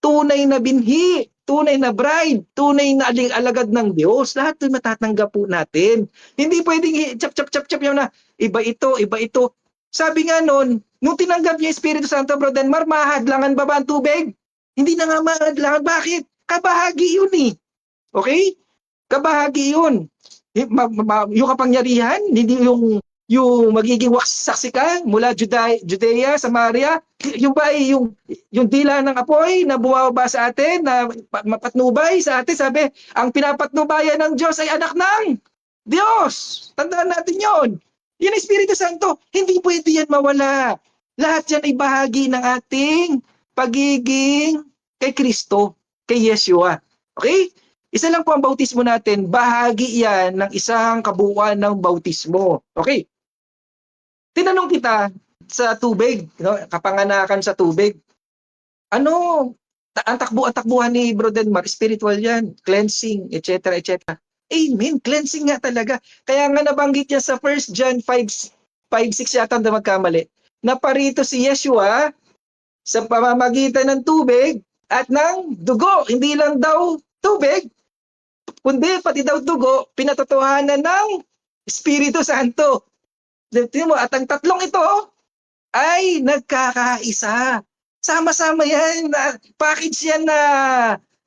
tunay na binhi, tunay na bride, tunay na alagad ng Diyos. Lahat ay matatanggap po natin. Hindi pwedeng chap yung na iba ito. Sabi nga noon, nung tinanggap niya Espiritu Santo, Bro Denmar, mahadlangan ba ang tubig? Hindi na nga mahadlangan. Bakit? Kabahagi yun eh. Okay? Kabahagi yun. Yung kapangyarihan, hindi yung magiging saksi ka mula Judea, Samaria, yung ba ay yung dila ng apoy na bumababa sa atin, na mapatnubay sa atin, sabi, ang pinapatnubayan ng Diyos ay anak ng Diyos. Tandaan natin yon. Yung Espiritu Santo, hindi pwede yan mawala. Lahat yan ay bahagi ng ating pagiging kay Kristo, kay Yeshua. Okay? Isa lang po ang bautismo natin, bahagi yan ng isang kabuuan ng bautismo. Okay, tinanong kita sa tubig, no? Kapanganakan sa tubig. Ano, ang takbuhan ni Bro Denmar, spiritual yan, cleansing, etc., etc. Amen, cleansing nga talaga. Kaya nga nabanggit niya sa 1 John 5:6 yata na magkamali, na parito si Yeshua sa pamamagitan ng tubig at ng dugo. Hindi lang daw tubig, kundi pati daw dugo, pinatotohanan ng Espiritu Santo. Tingnan mo, at ang tatlong ito ay nagkakaisa. Sama-sama yan, package yan na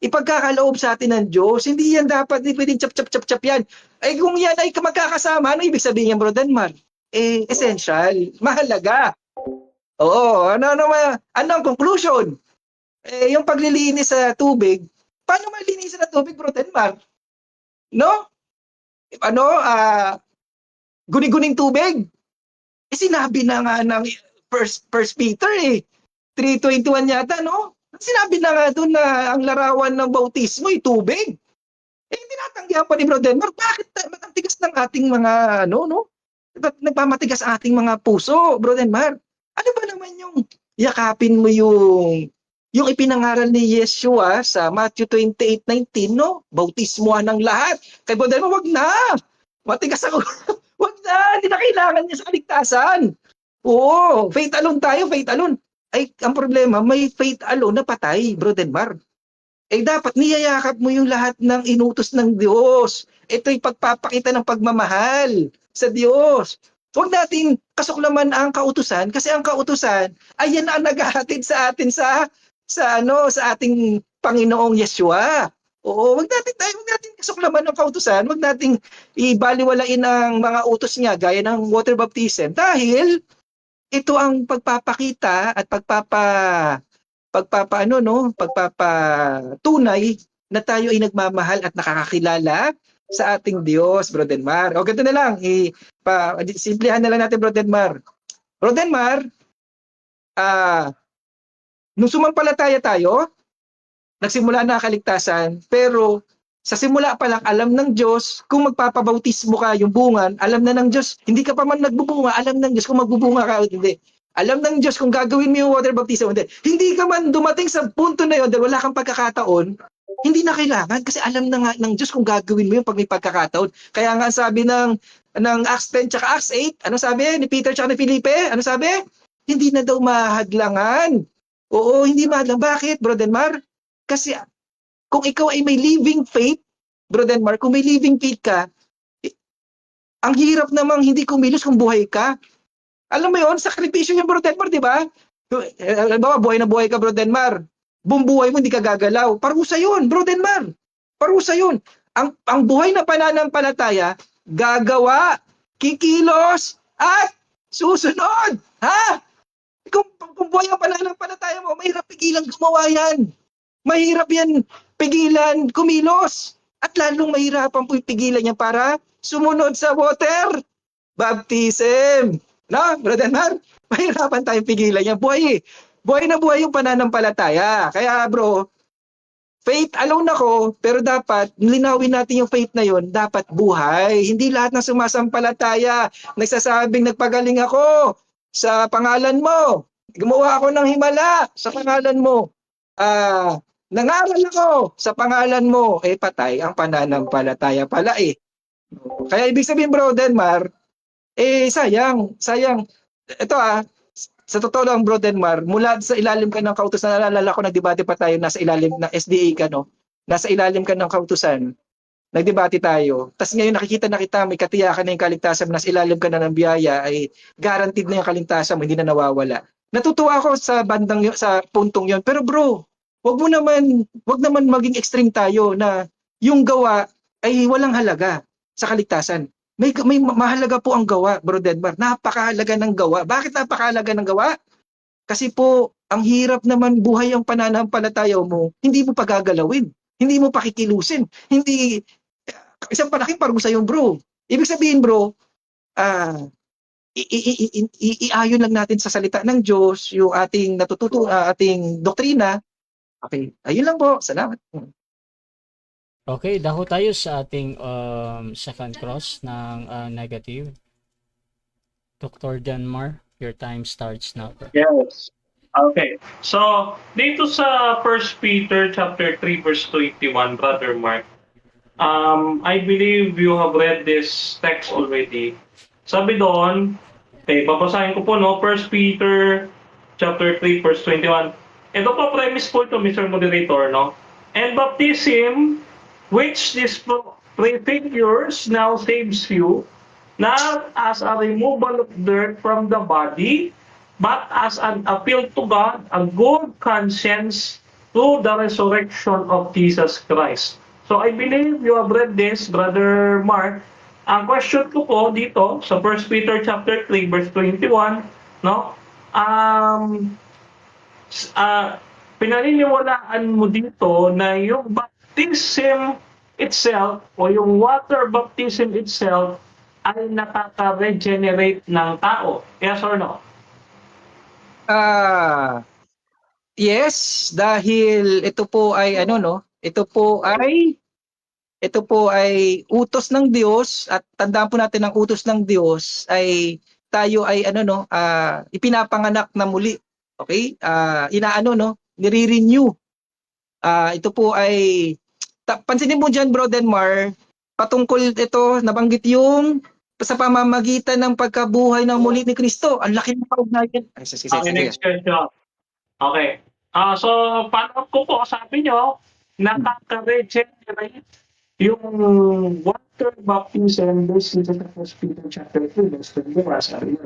ipagkakaloob sa atin ng Diyos. Hindi yan dapat, hindi pwedeng chap-chap-chap-chap yan. Ay kung yan ay magkakasama, ano ibig sabihin yan, Bro Denmar? Essential, mahalaga. Oo, ano ang conclusion? Yung paglilinis sa tubig, paano malinisan sa tubig, Bro Denmar? No? Guni-guning tubig? Sinabi na nga ng First Peter 3:21 yata, no? Sinabi na nga doon na ang larawan ng bautismo ay tubig. Tinatanggihan pa ni Bro Denmar, bakit ang tigas ng ating mga, nagpamatigas ang ating mga puso, Bro Denmar? Ano ba naman yung yakapin mo yung ipinangaral ni Yeshua sa Matthew 28:19, no? Bautismohan ng lahat. Kay Bro Denmar, wag na. Matigas ako. Wag na, hindi na kailangan niya sa kaligtasan. Oo, faith alone tayo, faith alone. Ay, ang problema, may faith alone na patay, Bro Denmar. Dapat niyayakap mo yung lahat ng inutos ng Diyos. Ito'y pagpapakita ng pagmamahal sa Diyos. Huwag nating kasuklaman ang kautusan kasi ang kautusan ay yan ang naghahatid sa atin sa ating Panginoong Yeshua. Oo, wag natin kasuklaman ng kautusan, wag nating ibaliwalain ang mga utos niya gaya ng water baptism dahil ito ang pagpapakita at pagpapatunay na tayo ay nagmamahal at nakakakilala sa ating Diyos, Bro Denmar. O ganito na lang, simplihan na lang natin, Bro Denmar. Bro Denmar, nung sumampalataya tayo, nagsimula na ang kaligtasan, pero sa simula pa lang, alam ng Diyos, kung magpapabautismo ka, yung bungan, alam na ng Diyos, hindi ka pa man nagbubunga, alam ng Diyos kung magbubunga ka o hindi. Alam ng Diyos kung gagawin mo yung water baptism o hindi. Hindi ka man dumating sa punto na yun dahil wala kang pagkakataon, hindi na kailangan kasi alam na nga ng Diyos kung gagawin mo yung pag may pagkakataon. Kaya nga sabi ng Acts 10 tsaka Acts 8, ano sabi ni Peter tsaka ni Felipe? Ano sabi? Hindi na daw mahadlangan. Oo, hindi mahadlang. Bakit, Bro Denmar? Kasi kung ikaw ay may living faith, Bro Denmar, kung may living faith ka, ang hirap namang hindi kumilos kung buhay ka. Alam mo yun, sakripisyo yung Bro Denmar, di ba? Halimbawa, buhay na buhay ka, Bro Denmar. Buong buhay mo, hindi ka gagalaw. Parusa yun, Bro Denmar. Parusa yun. Ang buhay na pananampalataya, gagawa, kikilos, at susunod. Ha? Kung buhay ang pananampalataya mo, mahirap pigilan gumawa yan. Mahirap yan pigilan kumilos. At lalong mahirapan po pigilan yan para sumunod sa water baptism. No, Bro Denmar? Mahirapan tayong pigilan yan. Buhay na buhay yung pananampalataya. Kaya bro, faith alone ako, pero dapat linawin natin yung faith na yon, dapat buhay. Hindi lahat ng sumasampalataya nagsasabing nagpagaling ako sa pangalan mo. Gumawa ako ng himala sa pangalan mo. Nangaral ako sa pangalan mo. Patay ang pananampalataya pala . Kaya ibig sabihin, Bro Denmar, sayang. Ito sa totoo lang, Bro Denmar, mula sa ilalim ka ng kautusan, naalala ko, nagdebate pa tayo, nasa ilalim ng SDA ka, no? Nasa ilalim ka ng kautusan, nagdebate tayo. Tapos ngayon nakikita na kita, may katiyakan na yung kaligtasan, nasa ilalim ka na ng biyaya, ay guaranteed na yung kaligtasan mo, hindi na nawawala. Natutuwa ako sa puntong yon. Pero bro, wag naman maging extreme tayo na yung gawa ay walang halaga sa kaligtasan. May mahalaga po ang gawa, Bro Denmar. Napakahalaga ng gawa. Bakit napakahalaga ng gawa? Kasi po, ang hirap naman buhay ang pananampalataya mo, hindi mo pagagalawin, hindi mo pakikilusin, isang palaking parusa yung bro. Ibig sabihin, bro, iayon lang natin sa salita ng Diyos, yung ating ating doktrina. Okay, ayun lang po. Salamat. Okay, dako tayo sa ating second cross ng negative. Dr. Janmar, your time starts now. Yes. Okay. So, dito sa First Peter chapter 3 verse 21, Brother Mark, I believe you have read this text already. Sabi doon, okay, babasahin ko po, no? First Peter chapter 3 verse 21. Ito po premise po ito, Mr. Moderator, no? And baptism, which this prefigures now saves you, not as a removal of dirt from the body, but as an appeal to God, a good conscience through the resurrection of Jesus Christ. So I believe you have read this, Brother Mark. Ang question ko po dito sa 1 Peter chapter 3 verse 21, no? Pinaniniwalaan mo dito na yung baptism itself o yung water baptism itself ay nakaka-regenerate ng tao. Yes or no? Yes, dahil ito po ay ito po ay utos ng Diyos, at tandaan po natin ang utos ng Diyos ay tayo ay ipinapanganak na muli. Okay? Nire-renew. Ito po ay pansinin mo diyan, Bro Denmar, patungkol ito nabanggit yung sa pamamagitan ng pagkabuhay ng muli ni Kristo. Ang laki ng kaugnayan. Okay, next question. Okay. So, paano ko po, sabi nyo, nakaka-regenerate yung water baptism based sa 1 Peter chapter 3, verse 21, sabi nyo.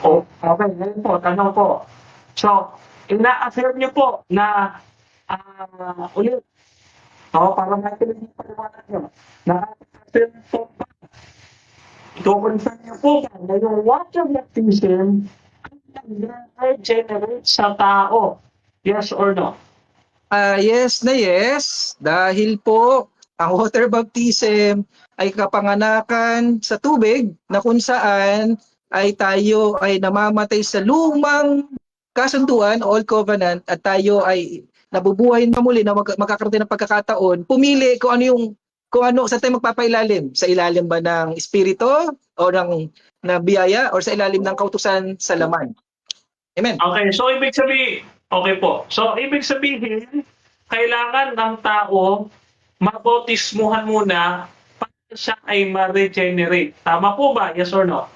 Oh, okay, ngayon po, tanong po. So, ina-affirm nyo po na ulit, para natin yung paliwanag nyo, na-affirm po ba, i-confirm nyo po ba na yung water baptism nag-regenerate sa tao? Yes or no? Yes na yes, dahil po ang water baptism ay kapanganakan sa tubig na kung saan ay tayo ay namamatay sa lumang kasunduan, old covenant, at tayo ay nabubuhay na muli na magkakaroon ng pagkakataon pumili kung ano sa tayo magpapailalim, sa ilalim ba ng espiritu o ng biyaya o sa ilalim ng kautusan sa laman. Amen. Okay, so ibig sabihin, okay po. So ibig sabihin, kailangan ng tao mabautismuhan muna para siya ay ma-regenerate. Tama po ba? Yes or no?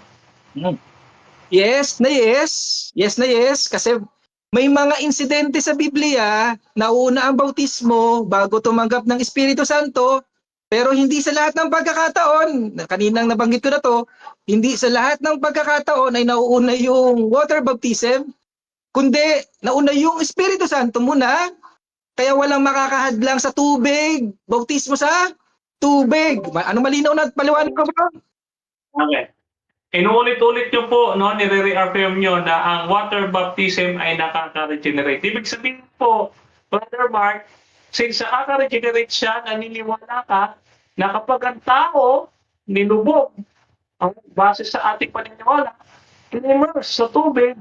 Yes na yes. Yes na yes. Kasi may mga insidente sa Biblia na una ang bautismo bago tumanggap ng Espiritu Santo, pero hindi sa lahat ng pagkakataon, kaninang nabanggit ko na to, hindi sa lahat ng pagkakataon ay nauuna yung water baptism, kundi nauna yung Espiritu Santo muna. Kaya walang makakahadlang sa tubig, bautismo sa tubig. Ano malinaw na paliwanag ko ba? Okay. Inuulit-ulit nyo po, no, nire-reaffirm nyo na ang water baptism ay nakaka-regenerate. Ibig sabihin po, Brother Mark, since nakaka-regenerate siya, naniniwala ka na kapag ang tao nilubog, ang base sa ating paniniwala, in-immerse sa tubig,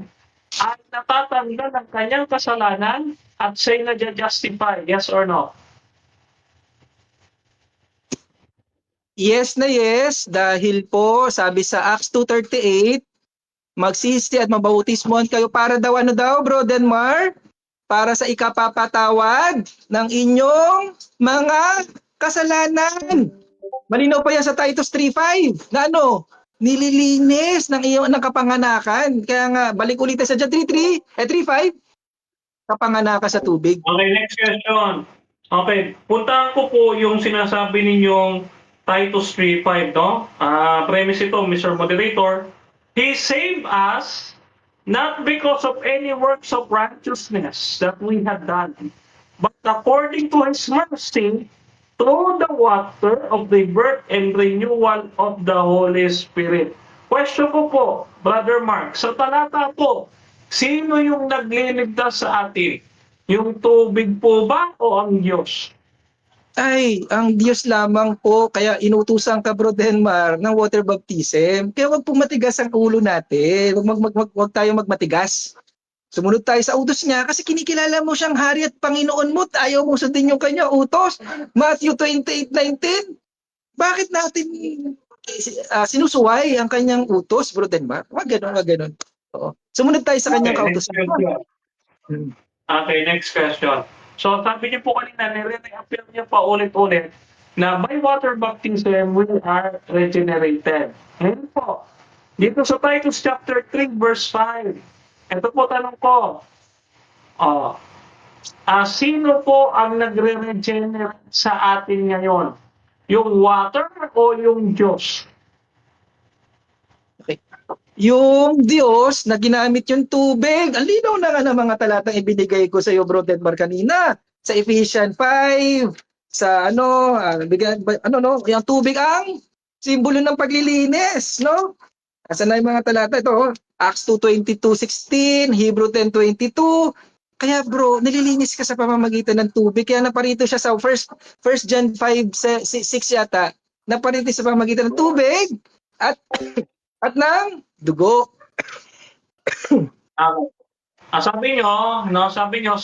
ay natatanggal ng kanyang kasalanan at siya'y na-justify. Yes or no? Yes na yes, dahil po sabi sa Acts 2:38, magsisi at mabautismohan kayo para daw Bro Denmar? Para sa ikapapatawad ng inyong mga kasalanan. Malinaw pa yan sa Titus 3:5 na nililinis ng iyong kapanganakan. Kaya nga, balik ulit sa 3:5, kapanganakan sa tubig. Okay, next question. Okay, puntahan ko po yung sinasabi ninyong Titus 3:5, no? Premise ito, Mr. Moderator. He saved us not because of any works of righteousness that we have done, but according to His mercy, through the water of the birth and renewal of the Holy Spirit. Question ko po, Brother Mark, sa talata po, sino yung nagliligtas sa atin? Yung tubig po ba o ang Diyos? Ay, ang Diyos lamang po, kaya inutusan ka, Bro Denmar, ng water baptism. Kaya wag po matigas ang ulo natin. Wag tayo magmatigas. Sumunod tayo sa utos niya kasi kinikilala mo siyang hari at Panginoon mo at ayaw mo sundin yung kanya utos. Matthew 28:19. Bakit natin sinusuway ang kanyang utos, Bro Denmark? Wag ganun, wag ganun. Oo. Sumunod tayo sa kanyang Okay, next kautos. question. Hmm. Okay, next question. So, sabi niyo po kanina, nire-reaffirm niyo pa ulit-ulit na by water baptism, we are regenerated. Ngayon po, dito sa Titus chapter 3, verse 5, ito po tanong ko, sino po ang nagre-regenerate sa atin ngayon? Yung water o yung Diyos? Okay. Yung Diyos na ginamit yung tubig, ang linaw na nga ng mga talatang ibinigay ko sa iyo, Bro Denmark, kanina. Sa Ephesians 5, sa yung tubig ang simbolo ng paglilinis, no? Asan na yung mga talata ito? Acts 2:22-16, Hebrew 10:22. Kaya bro, nililinis ka sa pamamagitan ng tubig. Kaya naparito siya sa first John 5:6 yata. Naparito sa pamamagitan ng tubig at ng dugo. Sabi nyo,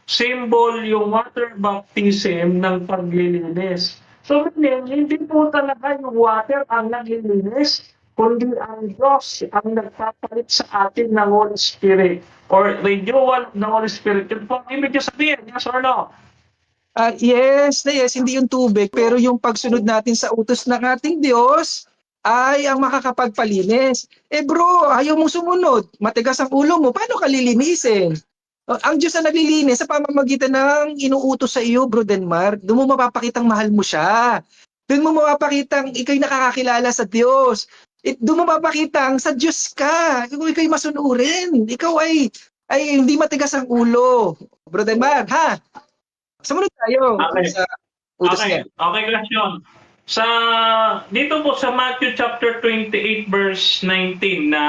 symbol yung water baptism ng paglilinis. So, hindi po talaga yung water ang naglilinis, kundi ang Diyos ang nagpapalit sa atin ng Holy Spirit or renewal ng Holy Spirit. Yun po ang ibig sabihin, yes or no? Yes, hindi yung tubig, pero yung pagsunod natin sa utos ng ating Diyos ay ang makakapagpalinis. Bro, ayaw mong sumunod, matigas ang ulo mo, paano ka lilinisin? Ang Diyos na naglilinis sa pamamagitan ng inuutos sa iyo, Bro Denmark, doon mo mapapakitang mahal mo siya. Doon mo mapapakitang ikaw'y nakakakilala sa Diyos. Doon mo mapapakitang sa Diyos ka. Ikaw'y masunurin. Ikaw ay hindi matigas ang ulo. Bro Denmark, ha? Sumunod tayo sa utos niya. Okay, question. Dito po sa Matthew chapter 28 verse 19 na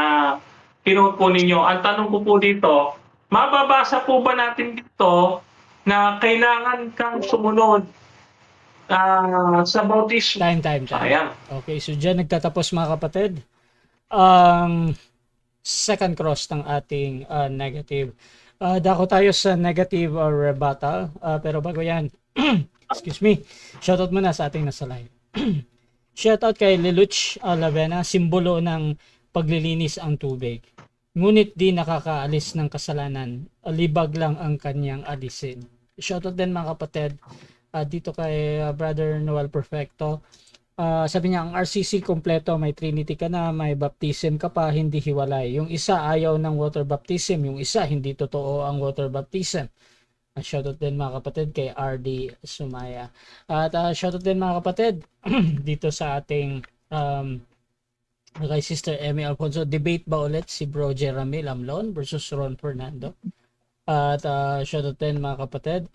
kinuha po ninyo, ang tanong ko po dito, mababasa po ba natin dito na kailangan kang sumunod sa bautismo? Time. Ayan. Okay, so dyan nagtatapos mga kapatid. Ang second cross ng ating negative. Dako tayo sa negative or rebuttal. Pero bago yan, excuse me, shoutout muna sa ating nasa live. Shoutout kay Leluch Lavena, simbolo ng paglilinis ang tubig. Ngunit di nakakaalis ng kasalanan, libag lang ang kanyang alisin. Shoutout din mga kapatid dito kay Brother Noel Perfecto. Sabi niya, ang RCC kompleto, may Trinity ka na, may baptism ka pa, hindi hiwalay. Yung isa ayaw ng water baptism, yung isa hindi totoo ang water baptism. Shoutout din mga kapatid kay RD Sumaya. At shoutout din mga kapatid dito sa ating kay Sister Emmy Alfonso. Debate ba ulit si Bro Jeremy Lamlon versus Ron Fernando? At shoutout din mga kapatid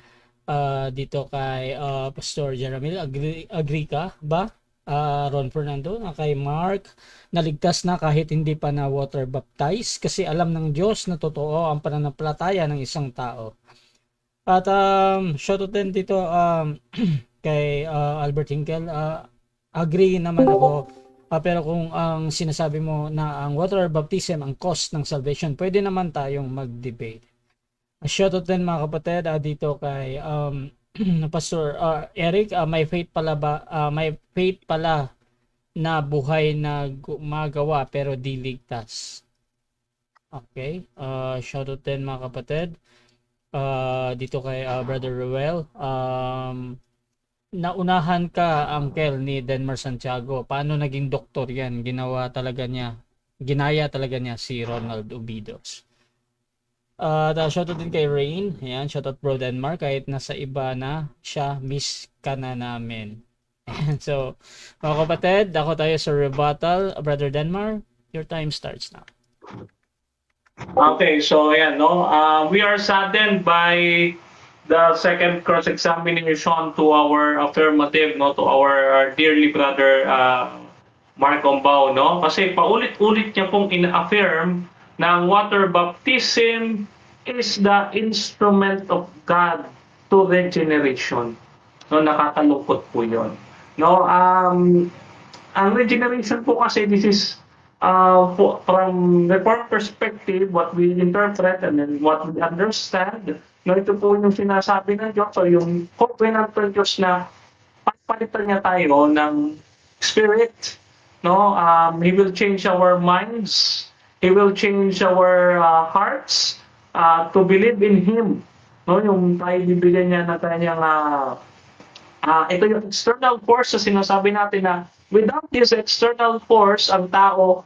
dito kay Pastor Jeremy. Agree ka ba? Ron Fernando, na kay Mark, naligtas na kahit hindi pa na water baptized kasi alam ng Diyos na totoo ang pananampalataya ng isang tao. At shoutout din dito kay Albert Hinkel, agree naman ako, pero kung ang sinasabi mo na ang water baptism ang cost ng salvation, pwede naman tayong mag-debate. Shoutout din mga kapatid dito kay Pastor Eric, may faith pala na buhay na magawa pero di ligtas. Okay, shoutout din mga kapatid dito kay Brother Ruel. Naunahan ka, Uncle, ni Denmar Santiago. Paano naging doktor yan? Ginaya talaga niya si Ronald Ubidos. Shoutout din kay Rain. Ayan, shoutout Bro Denmark. Kahit nasa iba na siya, miss ka na namin. So, mga kapatid, ako tayo sa rebuttal. Brother Denmark, your time starts now. Okay, so ayan, no? We are saddened by the second cross-examination to our affirmative, no? To our dearly brother Mark Ombao, no? Kasi paulit-ulit niya pong ina-affirm na ang water baptism is the instrument of God to regeneration. No, nakakalungkot po 'yon. No, ang regeneration po kasi this is from reform perspective, what we interpret and then what we understand, no, ito po yung sinasabi ng Diyos o yung covenant ng Diyos na papalitan niya tayo ng spirit, no? He will change our minds, He will change our hearts to believe in Him, no? Yung tayo bibigyan niya na kanyang ito yung external force na sinasabi natin na without this external force, ang tao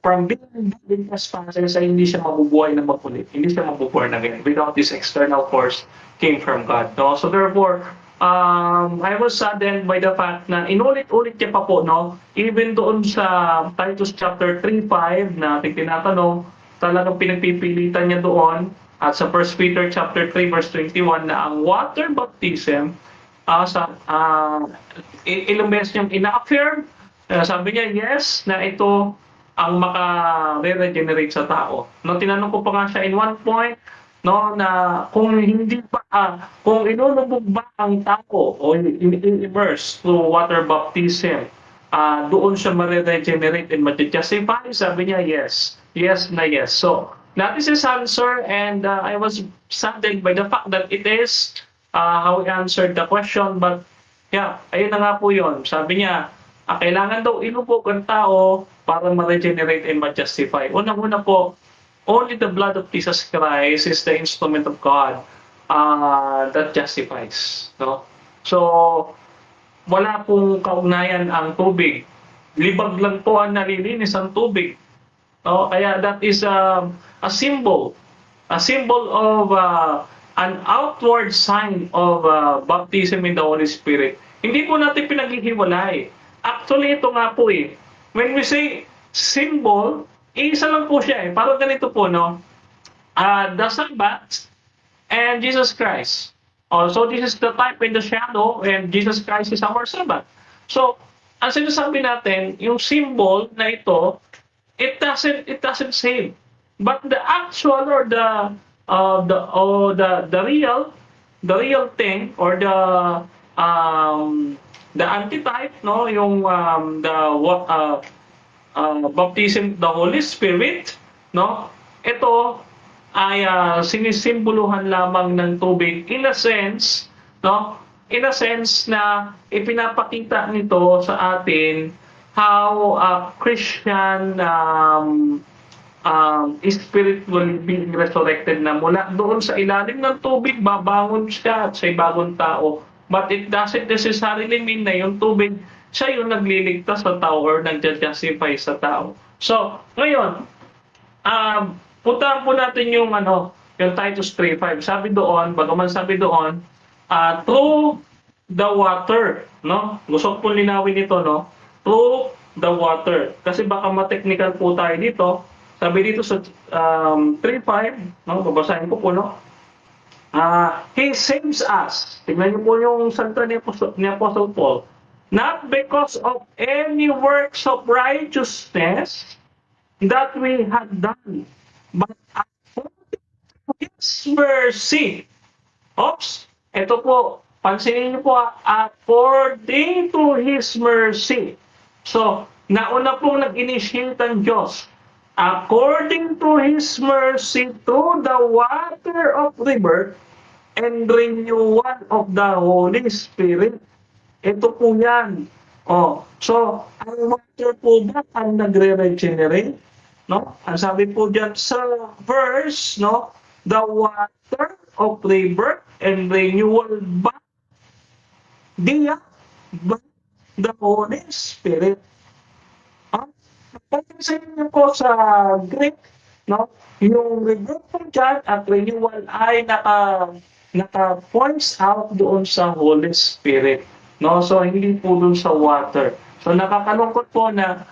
from being in trespasses ay hindi siya mabubuhay na makulit. Hindi siya mabubuhay na ganyan. Without this external force came from God. No? So therefore, I was saddened by the fact na inulit-ulit niya pa po, no? Even doon sa Titus chapter 3:5 na ating tinatanong, talagang pinagpipilitan niya doon at sa 1 Peter chapter 3 verse 21 na ang water baptism ilang beses niyang ina-affirm. Sabi niya, yes, na ito ang maka-regenerate sa tao. No, tinanong ko pa nga siya in one point, no, na kung hindi pa, kung inulubog ba ang tao o immerse through water baptism, doon siya ma-regenerate and ma-justify? Sabi niya, yes. Yes na yes. So, that is his answer and I was saddened by the fact that it is how he answered the question, but yeah, ayun na nga po yun. Sabi niya, kailangan daw ilubog ang tao para ma-regenerate and ma-justify. Unang-una po, only the blood of Jesus Christ is the instrument of God that justifies. No? So, wala pong kaugnayan ang tubig. Libag lang po ang nalilinis ang tubig. No? Kaya that is a symbol of an outward sign of baptism in the Holy Spirit. Hindi po natin pinaghihiwalay. Actually, ito nga po eh. When we say symbol, isa lang po siya eh. Parang ganito po, no? The Sabbath and Jesus Christ. So this is the type and the shadow and Jesus Christ is our Sabbath. So, ang sinasabi natin, yung symbol na ito, it doesn't save. But the actual or the real thing or the antitype, no, yung baptism the Holy Spirit, no, ito ay sinisimboluhan lamang ng tubig in a sense, no, in a sense na ipinapakita nito sa atin how a Christian spiritually being resurrected na mula doon sa ilalim ng tubig, babangon siya at siya'y bagong tao. But it doesn't necessarily mean na yung tubig, siya yung nagliligtas sa tao or nag-justify sa tao. So, ngayon, puntahan po natin yung Titus 3:5. Sabi doon, bagaman sabi doon, through the water, no? Gusto ko pong linawin ito, no? Through the water. Kasi baka ma-technical po tayo dito. Sabi dito sa 3:5, no? Babasahin ko po, no? He saves us. Tingnan niyo po yung salita ni Apostle Paul. Not because of any works of righteousness that we had done, but according to His mercy. Oops! Ito po, pansinin niyo po, according to His mercy. So, nauna pong nag-initiate ang Diyos. According to His mercy through the water of rebirth and renewal of the Holy Spirit. Ito po yan. So, ang water po ba ang nagre-regenerate? No? Ang sabi po dyan sa verse, no? The water of rebirth and renewal by the Holy Spirit. Pagkasayin niyo po sa Greek, no? Yung rebirth po dyan at renewal ay naka-points out doon sa Holy Spirit. No? So, hindi po doon sa water. So, nakakalungkot po na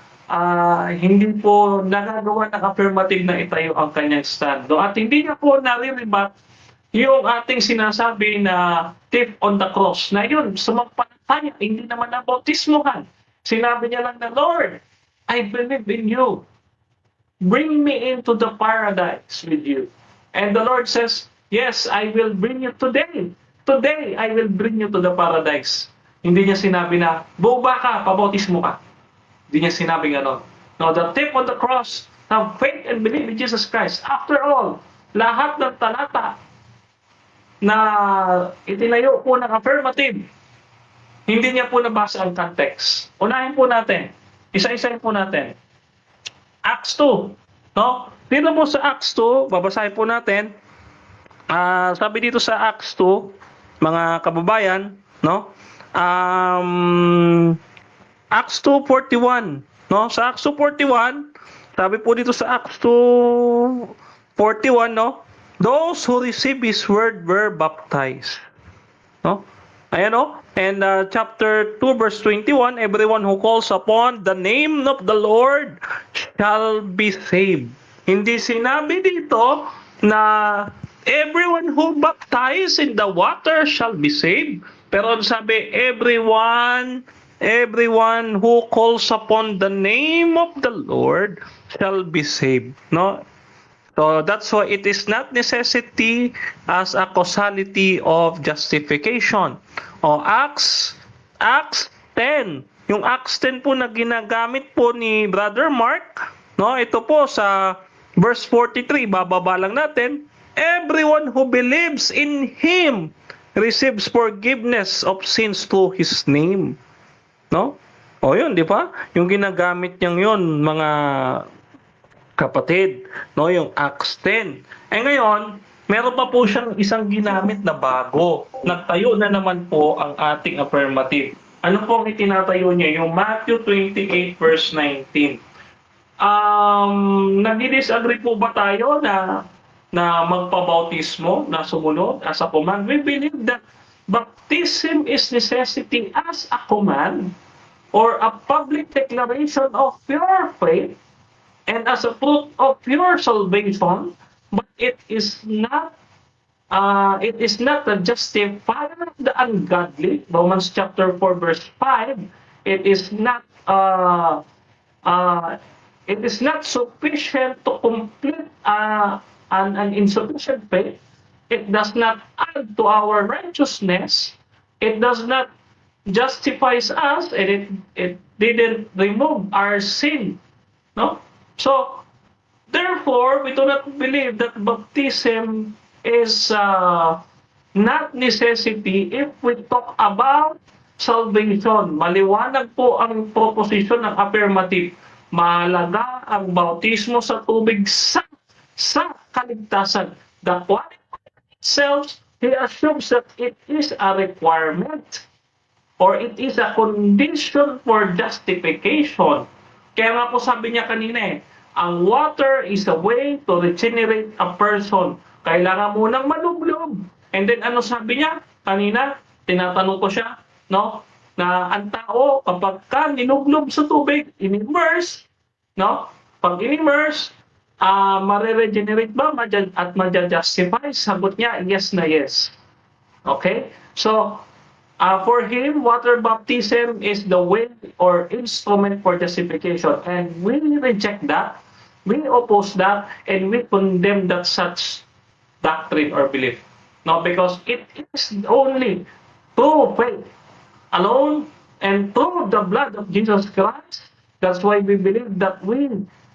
hindi po nagagawa ng affirmative na itayo ang kanyang stand. No? At hindi niya po nariribat yung ating sinasabi na thief on the cross. Na yun, sumampalataya, hindi naman nabautismuhan. Sinabi niya lang na, Lord, I believe in you. Bring me into the paradise with you. And the Lord says, yes, I will bring you today. Today, I will bring you to the paradise. Hindi niya sinabi na, buba ka, pabautismo ka. Hindi niya sinabi gano'n. No, the thief on the cross have faith and believe in Jesus Christ. After all, lahat ng talata na itinayo po ng affirmative, hindi niya po nabasa ang context. Unahin po natin. Isa-isahin po natin. Acts 2. No? Dito po sa Acts 2, babasahin po natin. Sabi dito sa Acts 2, mga kababayan, no? Acts 2:41, no? Sa Acts 2:41, sabi po dito sa Acts 2:41, no? Those who receive his word were baptized. No? Ayan, no? And chapter 2 verse 21, everyone who calls upon the name of the Lord shall be saved. Hindi sinabi dito na everyone who baptized in the water shall be saved. Pero sabi, everyone who calls upon the name of the Lord shall be saved. No? So that's why it is not necessity as a causality of justification. O Acts 10. Yung Acts 10 po na ginagamit po ni Brother Mark, no? Ito po sa verse 43, bababa lang natin. Everyone who believes in him receives forgiveness of sins through his name. No? O yun, di ba? Yung ginagamit niyang yun, mga kapatid, no, yung Acts 10. Eh ngayon, meron pa po siyang isang ginamit na bago. Nagtayo na naman po ang ating affirmative. Ano po ang itinatayo niya? Yung Matthew 28 verse 19. Nag-disagree po ba tayo na magpabautismo, na sumunod as a command? We believe that baptism is necessity as a command or a public declaration of your faith and as a fruit of your salvation, but it is not a justifier of the ungodly. Romans chapter 4 verse 5. It is not sufficient to complete an insufficient faith. It does not add to our righteousness. It does not justify us, and it didn't remove our sin. No? So, therefore, we do not believe that baptism is not necessity if we talk about salvation. Maliwanag po ang proposition ng affirmative. Mahalaga ang bautismo sa tubig sa kaligtasan. The quality itself, he assumes that it is a requirement or it is a condition for justification. Kaya nga po sabi niya kanina ang water is a way to regenerate a person. Kailangan munang malublob. And then ano sabi niya kanina? Tinatanong ko siya, no? Na ang tao kapag ka ninublob sa tubig, in-immerse, no? Pag in-immerse, mare-regenerate ba at ma-justify? Sagot niya, yes na yes. Okay? So, for him, water baptism is the way or instrument for justification. And we reject that, we oppose that, and we condemn that such doctrine or belief. No, because it is only through faith alone and through the blood of Jesus Christ. That's why we believe that we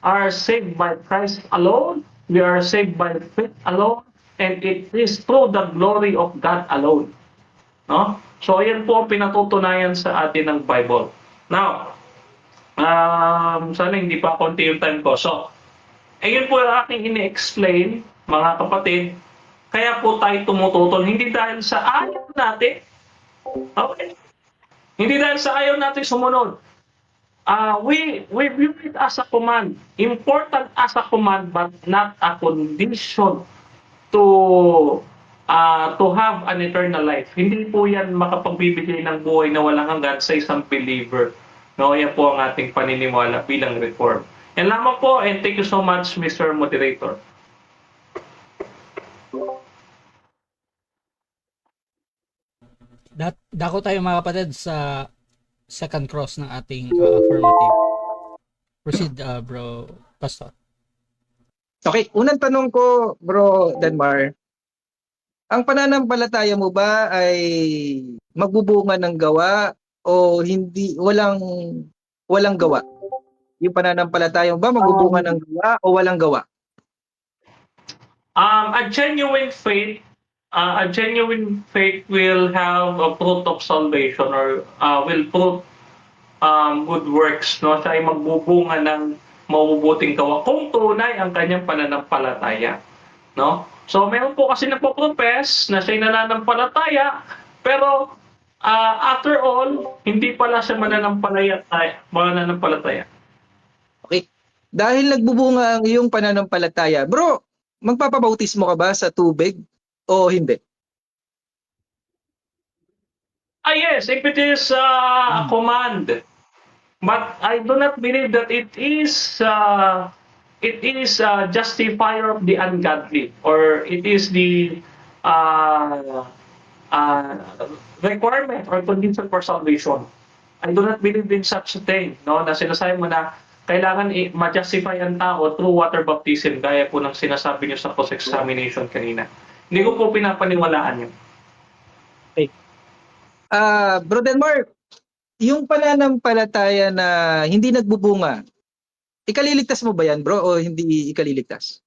are saved by Christ alone, we are saved by faith alone, and it is through the glory of God alone. No? So, ayan po ang pinatutunayan sa atin ng Bible. Now, sana hindi pa konti yung time ko. So, ayun po ang aking ini-explain, mga kapatid. Kaya po tayo tumututol. Hindi dahil sa ayaw natin. Okay? Hindi dahil sa ayaw natin sumunod. We view it as a command. Important as a command, but not a condition to have an eternal life. Hindi po yan makapagbibigay ng buhay na walang hanggan sa isang believer. No, yan po ang ating paniniwala bilang reform. Yan lamang po, and thank you so much, Mr. Moderator. Dako tayo mga kapatid sa second cross ng ating affirmative. Proceed, bro, Pastor. Okay, unang tanong ko, Bro Denmar, ang pananampalataya mo ba ay magbubunga ng gawa o hindi, walang gawa? Yung pananampalataya mo ba magbubunga ng gawa o walang gawa? A genuine faith will have a fruit of salvation or will fruit good works, no? Siya ay magbubunga ng mabubuting gawa kung tunay ang kanyang pananampalataya, no? So meron po kasi nagpo-profess na siya'y nananampalataya, pero after all, hindi pala siya mananampalataya. Okay. Dahil nagbubunga ang iyong pananampalataya, bro, magpapabautismo ka ba sa tubig o hindi? Yes, if it is a command. But I do not believe that it is justifier of the ungodly, or it is the uh, uh, requirement or condition for salvation. I do not believe in such a thing, no? Na sinasabi mo na kailangan ma-justify ang tao through water baptism, gaya po ng sinasabi niyo sa cross-examination kanina. Hindi ko po pinapaniwalaan yun. Okay. Brother Mark, yung pananampalataya na hindi nagbubunga, ikaliligtas mo ba yan, bro, o hindi ikaliligtas?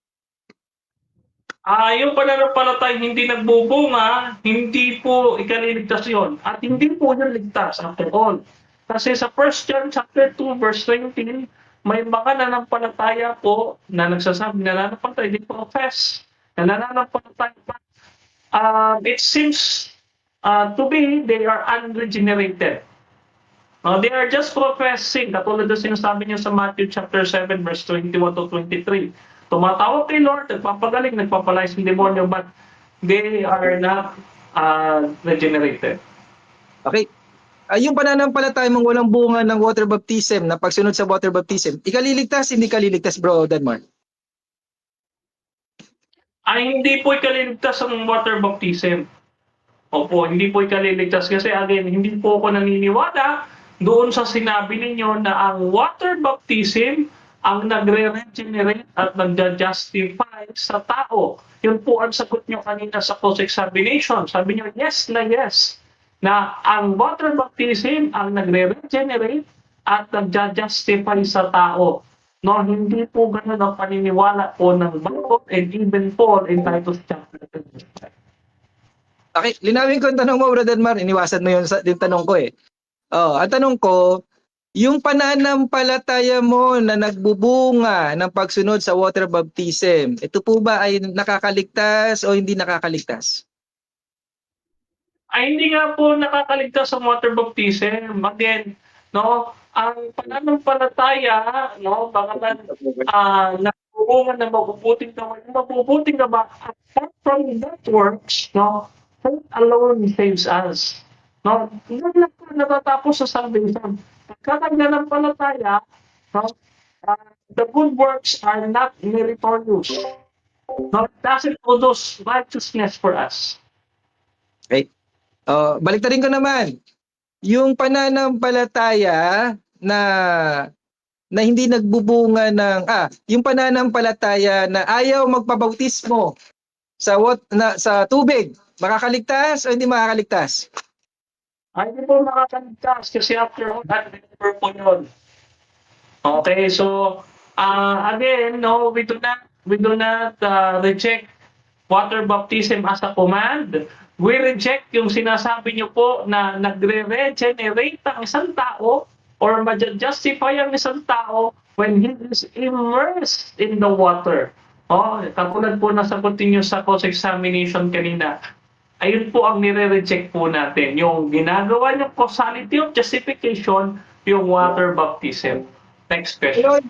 Yung pananampalataya hindi nagbubunga, hindi po ikaliligtas yon. At hindi po yun ligtas after all. Kasi sa 1 John chapter 2 verse 20, may mga nananampalataya po na nagsasabi na nananampalataya, hindi profess na nananampalataya pa. It seems to be they are unregenerated. They are just professing, katulad na sinasabi niyo sa Matthew chapter 7 verse 21 to 23. Tumatawag kay Lord, nagpapagaling, nagpapalayas ng demonyo, but they are not regenerated. Okay. Yung pananampalataya mong walang bunga ng water baptism, na pagsunod sa water baptism, ikaliligtas, hindi kaliligtas, bro, Denmark? Hindi po ikaliligtas ang water baptism. Opo, hindi po ikaliligtas kasi again, hindi po ako naniniwala doon sa sinabi ninyo na ang water baptism ang nagre-regenerate at nagja-justify sa tao. Yun po ang sagot nyo kanina sa cross-examination. Sabi nyo, yes na yes, na ang water baptism ang nagre-regenerate at nagja-justify sa tao. No, hindi po ganun ang paniniwala po ng Bible and even Paul in Titus chapter 2. Okay, linawin ko ang tanong mo, Brother Mar. Iniwasan mo yung tanong ko eh. Ang tanong ko, yung pananampalataya mo na nagbubunga ng pagsunod sa water baptism, ito po ba ay nakakaligtas o hindi nakakaligtas? Hindi nga po nakakaligtas ang water baptism. Again, no, ang pananampalataya, no, baka nagbubunga ng mabubuting gawa. Yung mabubuting gawa, apart from that works, no, faith alone saves us. No, hindi lang po natatapos sa salvation. Pagka nagnanampalataya, no, the good works are not meritorious. No, it doesn't produce righteousness for us. Okay. Baliktarin ko naman. Yung pananampalataya na hindi nagbubunga ng yung pananampalataya na ayaw magpabautismo sa tubig, makakaligtas o hindi makakaligtas? Hindi po makakaligtas kasi after all, unbeliever po yun. Okay, so again, no, we do not reject water baptism as a command. We reject yung sinasabi niyo po na nagre-regenerate ang isang tao or ma-justify ang isang tao when he is immersed in the water. Katulad po nasagutin niyo sa cross-examination kanina. Ayun po ang nire-reject po natin. Yung ginagawa niyo causality of justification, yung water baptism. Next question.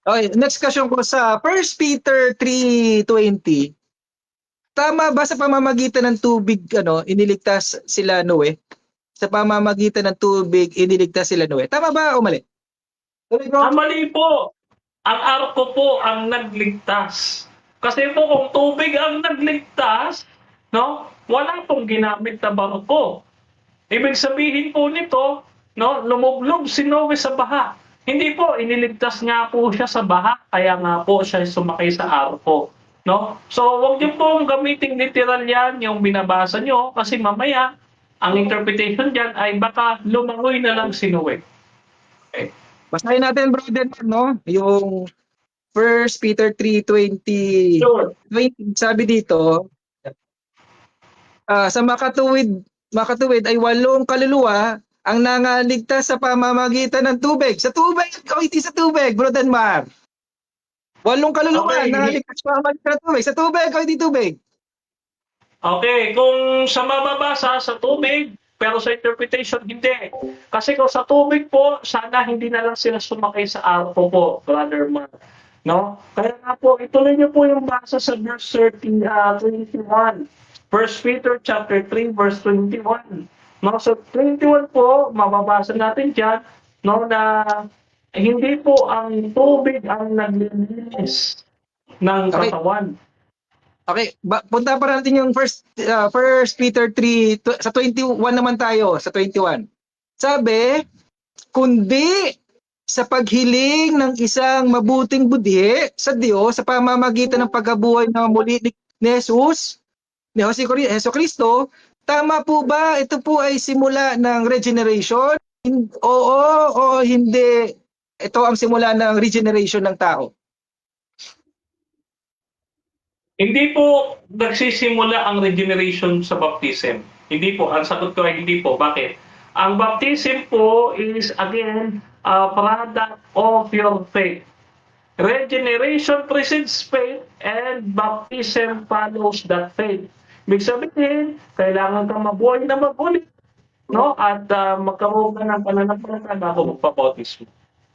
Okay, next question ko sa 1 Peter 3:20. Tama ba sa pamamagitan ng tubig iniligtas sila Noe? Sa pamamagitan ng tubig iniligtas sila Noe. Tama ba o mali? Mali po. Ang arko po ang nagligtas. Kasi po kung tubig ang nagligtas, no, wala pong ginamit na barko. Ibig sabihin po nito, no, lumublob si Noe sa baha. Hindi po, iniligtas nga po siya sa baha, kaya nga po siya sumakay sa arko. No? So, wag niyo pong gamitin literal yan, yung binabasa niyo, kasi mamaya, ang interpretation dyan ay baka lumangoy na lang si Noe. Okay. Basahin natin, brother, no? Yung First Peter 3:20. Sure. 20, sabi dito, sa makatuwid ay 8 kaluluwa ang nangaligtas sa pamamagitan ng tubig. Sa tubig o hindi sa tubig, Bro Denmar? 8 kaluluwa ang Okay. nangaligtas sa pamamagitan ng tubig. Sa tubig o hindi tubig? Okay, kung sa mababasa sa tubig, pero sa interpretation hindi. Kasi kung sa tubig po, sana hindi na lang sila sumakay sa arko po, Brother Mark. No? Kaya nga po, ituloy niyo po yung basa sa verse 21. First Peter chapter 3 verse 21. No, so 21 po, mababasa natin diyan no na hindi po ang tubig ang naglilinis ng Okay. katawan. Okay, punta pa natin yung First Peter 3 sa 21 naman tayo, sa 21. Sabi, kundi sa paghiling ng isang mabuting budhi sa Diyos sa pamamagitan ng pagkabuhay na muli ni Jesus, ni Hesus Kristo, tama po ba ito po ay simula ng regeneration? Oo o hindi ito ang simula ng regeneration ng tao? Hindi po nagsisimula ang regeneration sa baptism. Hindi po. Ang sagot ko ay hindi po. Bakit? Ang baptism po is, again, a product of your faith. Regeneration precedes faith and baptism follows that faith. Ibig sabihin, kailangan kang mabuhay na magulit, no? At magkaroon ka ng pananampalataya bago magpabautismo.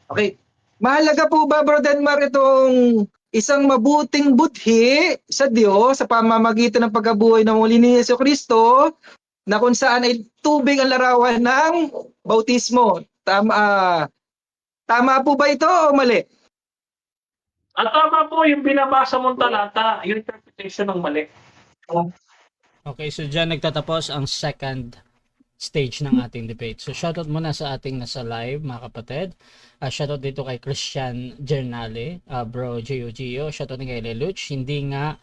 Okay. Mahalaga po ba, Bro Denmar, itong isang mabuting budhi sa Diyos sa pamamagitan ng pagkabuhay ng muli ni Hesus Kristo na kung saan ay tubig ang larawan ng bautismo? Tama po ba ito o mali? At tama po yung binabasa mong talata, yung interpretation ng mali. Okay, so dyan nagtatapos ang second stage ng ating debate. So shoutout muna sa ating nasa live mga kapatid. Shoutout dito kay Christian Jernale, Bro Gio. Shoutout din kay Leluch. Hindi nga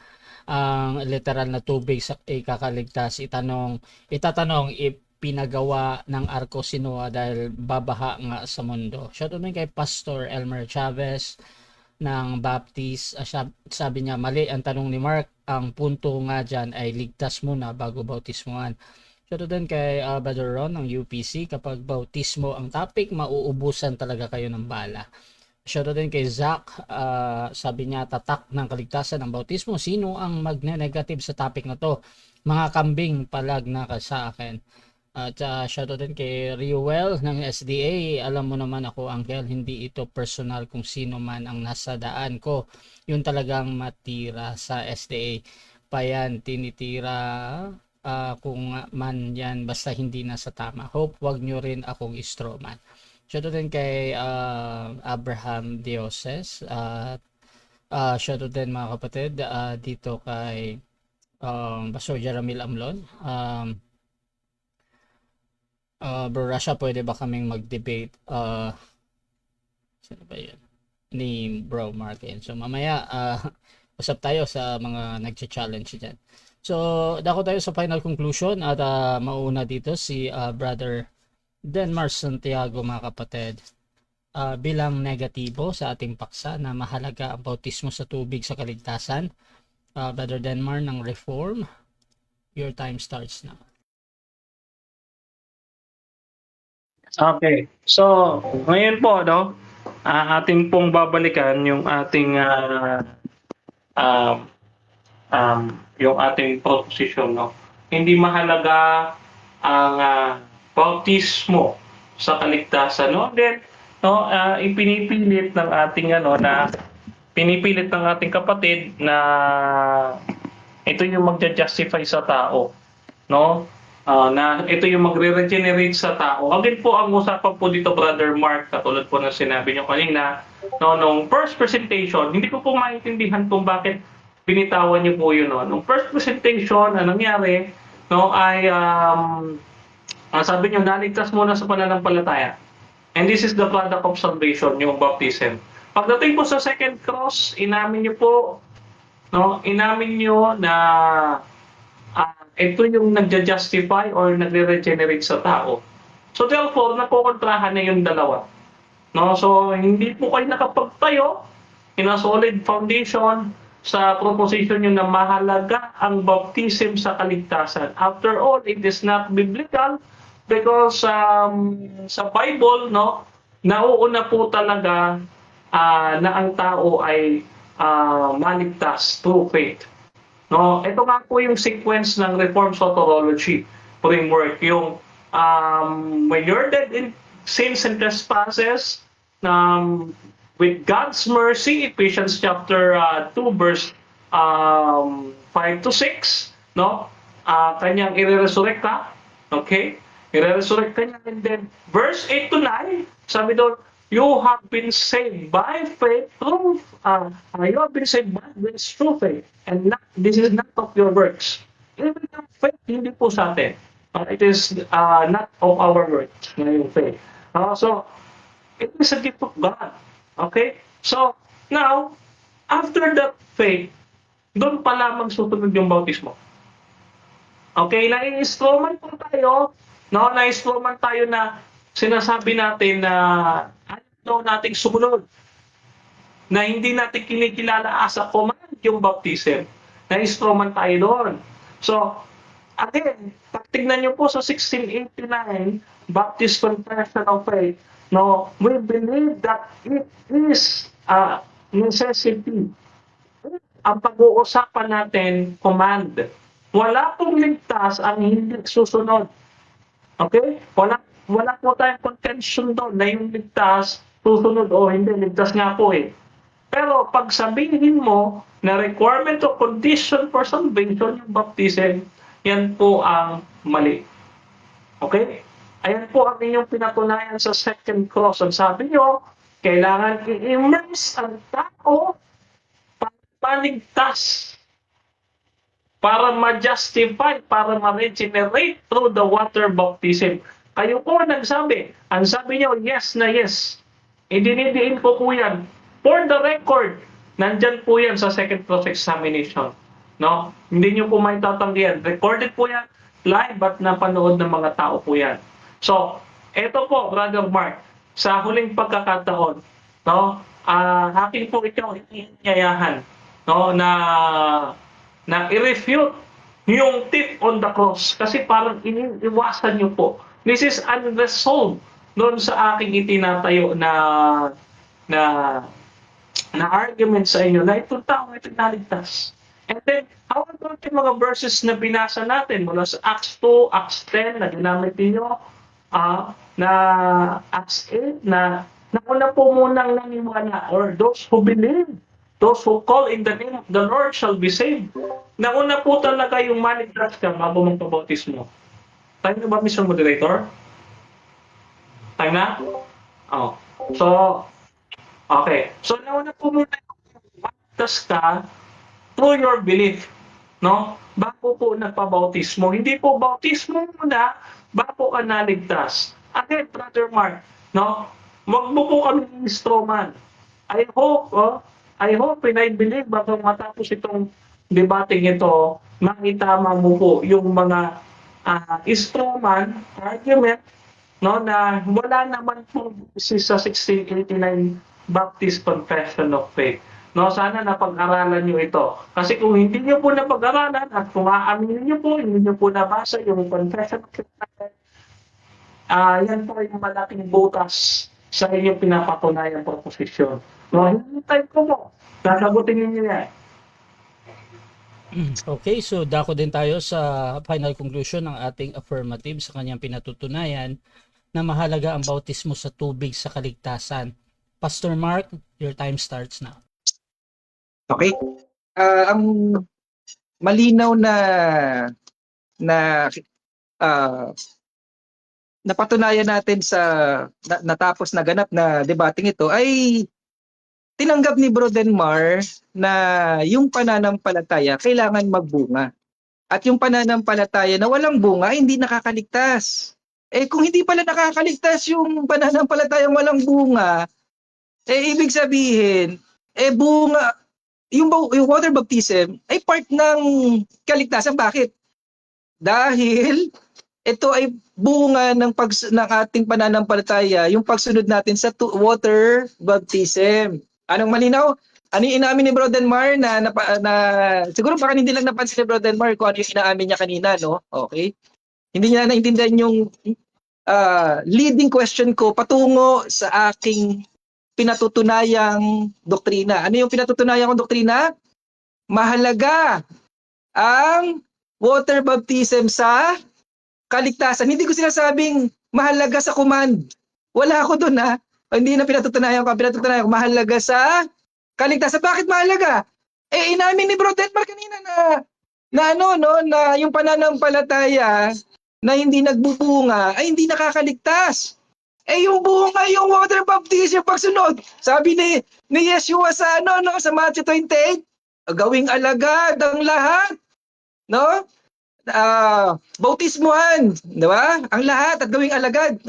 ang literal na tubig sa ikakaligtas. Itatanong ipinagawa ng arko si Noah dahil babaha nga sa mundo. Shoutout din kay Pastor Elmer Chavez ng Baptist. Sabi niya mali ang tanong ni Mark. Ang punto nga dyan ay ligtas muna bago bautismuhan. Shoutout din kay Brother Ron ng UPC. Kapag bautismo ang topic, mauubusan talaga kayo ng bala. Shoutout din kay Zach. Sabi niya, tatak ng kaligtasan ng bautismo. Sino ang magne-negative sa topic na to? Mga kambing palag na ka sa akin. At shoutout din kay Riuel ng SDA. Alam mo naman ako, Angel, hindi ito personal kung sino man ang nasa daan ko. Yun talagang matira sa SDA. Pa yan, tinitira kung man yan basta hindi na sa tama. Hope wag nyo rin akong strawman. Shoutout din kay Abraham Dioses. Shoutout din mga kapatid dito kay Pastor Jeramil Amlon. Bro Rasha, pwede ba kaming mag-debate sino ba yun? Ni Bro Markin. So mamaya usap tayo sa mga nag-challenge dyan. So, dako tayo sa final conclusion at mauna dito si Brother Denmar Santiago mga kapatid. Bilang negatibo sa ating paksa na mahalaga ang bautismo sa tubig sa kaligtasan. Brother Denmar ng Reform, your time starts now. Okay. So, ngayon po, no, ating pong babalikan yung ating yung ating proposition, no. Hindi mahalaga ang bautismo sa kaligtasan, no. Then, no, ipinipilit ng ating pinipilit ng ating kapatid na ito yung magja-justify sa tao, no. Na ito yung magre-regenerate sa tao. Again po, ang usapan po dito, Brother Mark, katulad po na sinabi nyo kanina, no, nung first presentation, hindi ko po maintindihan kung bakit binitawan niyo po yun. No? Nung first presentation, anong nangyari, no, ay sabi niyo, naligtas muna sa pananampalataya. And this is the product of salvation, yung baptism. Pagdating po sa second cross, inamin niyo po, no, inamin niyo na ito yung nagja-justify or nagre-regenerate sa tao. So therefore, nakukontrahan na yung dalawa. No? So, hindi po kayo nakapagtayo in a solid foundation sa proposition nyo na mahalaga ang baptism sa kaligtasan. After all, it is not biblical because sa Bible, no, nauuna po talaga na ang tao ay maligtas through faith. No, ito nga po yung sequence ng Reformed Soteriology framework, yung when you're dead in sins and trespasses, with God's mercy, Ephesians chapter 2 verse 5 to 6, no? Kanyang i-resurrect ka, okay? I-resurrect ka niya, and then verse 8 to 9, sabi doon, you have been saved by faith through you have been saved by grace through faith, and not, this is not of your works. Even yung faith, hindi po sa atin. It is not of our works, na yung faith. So, it is a gift of God. Okay? So, now, after that faith, doon pa lamang susunod yung bautismo. Okay? Na-instrument po tayo, no? Na-instrument tayo na sinasabi natin na ano nating sumunod. Na hindi natin kinikilala as a command yung baptism. Na-instrument tayo doon. So, again, pag tignan nyo po sa 1689, Baptist Confession of Faith, no, we believe that it is a necessity. Ang pag-uusapan natin, command. Wala pong ligtas ang hindi susunod. Okay? Wala po tayong contention doon na yung ligtas, susunod o hindi, ligtas nga po eh. Pero pag sabihin mo na requirement o condition for salvation yung baptism, yan po ang mali. Okay? Ayan po ang inyong pinatunayan sa second cross. Ang sabi nyo, kailangan i-immerse ang tao para maligtas, para ma-justify, para ma-regenerate through the water baptism. Kayo po nagsabi. Ang sabi nyo, yes na yes. Idinidiin ko po yan. For the record, nandyan po yan sa second cross examination. No? Hindi nyo po may tatanggihan. Recorded po yan live at napanood ng mga tao po yan. So, eto po, Brother Mark, sa huling pagkakataon, no, aking po ikaw iniyayahan, no, na i-refute yung thief on the cross kasi parang iniiwasan nyo po. This is unresolved doon sa aking itinatayo na argument sa inyo na itong tao ito naligtas. And then, how about yung mga verses na binasa natin mula sa Acts 2, Acts 10 na ginamit niyo, na Acts 8 na nauna po munang naniwala, or those who believe, those who call in the name of the Lord shall be saved. Nauna po talaga yung maligtas ka bago magpabautismo. Time na ba, Mr. Moderator? Time na? Oh. So, okay. So, nauna po muna yung maligtas ka through your belief, no? Bago po nagpabautismo. Hindi po bautismo muna, bago ka naligtas. Again, Brother Mark, no? Wag mo po kami instrument. I hope, I and I believe bago matapos itong debating ito, makitama mo po yung mga instrument, argument, no, na wala naman po sa 1689 Baptist Confession of Faith. No, sana napag-aralan niyo ito. Kasi kung hindi niyo po napag-aralan at kung aaminin niyo po, hindi niyo po nabasa yung Confession of Faith, yan po yung malaking butas sa inyong pinapatunayang proposisyon. No, hintay ko mo. Sasagutin niyo yan. Okay, so dako din tayo sa final conclusion ng ating affirmative sa kanyang pinatutunayan na mahalaga ang bautismo sa tubig sa kaligtasan. Pastor Mark, your time starts now. Okay. Ang malinaw na napatunayan natin sa natapos na ganap na debating ito ay tinanggap ni Brodenmar na yung pananampalataya kailangan magbunga. At yung pananampalataya na walang bunga hindi nakakaligtas. Kung hindi pala nakakaligtas yung pananampalatayang walang bunga, ibig sabihin, bunga, yung water baptism ay part ng kaligtasan. Bakit? Dahil ito ay bunga ng ating pananampalataya, yung pagsunod natin sa water baptism. Anong malinaw? Ano yung inaamin ni Brother Mar na siguro baka hindi lang napansin ni Brother Mar kung ano yung inaamin niya kanina, no? Okay? Hindi niya naintindihan yung leading question ko patungo sa aking pinatutunayang doktrina. Ano yung pinatutunayang kong doktrina? Mahalaga ang water baptism sa kaligtasan. Hindi ko sinasabing mahalaga sa command. Wala ako doon ha. Hindi na pinatutunayan ko. Pinatutunayan ko mahalaga sa kaligtasan. Bakit mahalaga? Inamin ni Bro Denmark kanina na yung pananampalataya na hindi nagbubunga ay hindi nakakaligtas. Yung bunga, yung water baptism, pagsunod. Sabi ni Yeshua sa sa Matthew 28, gawing alagad ang lahat, no? Bautismuhan, di ba? Ang lahat at gawing alagad.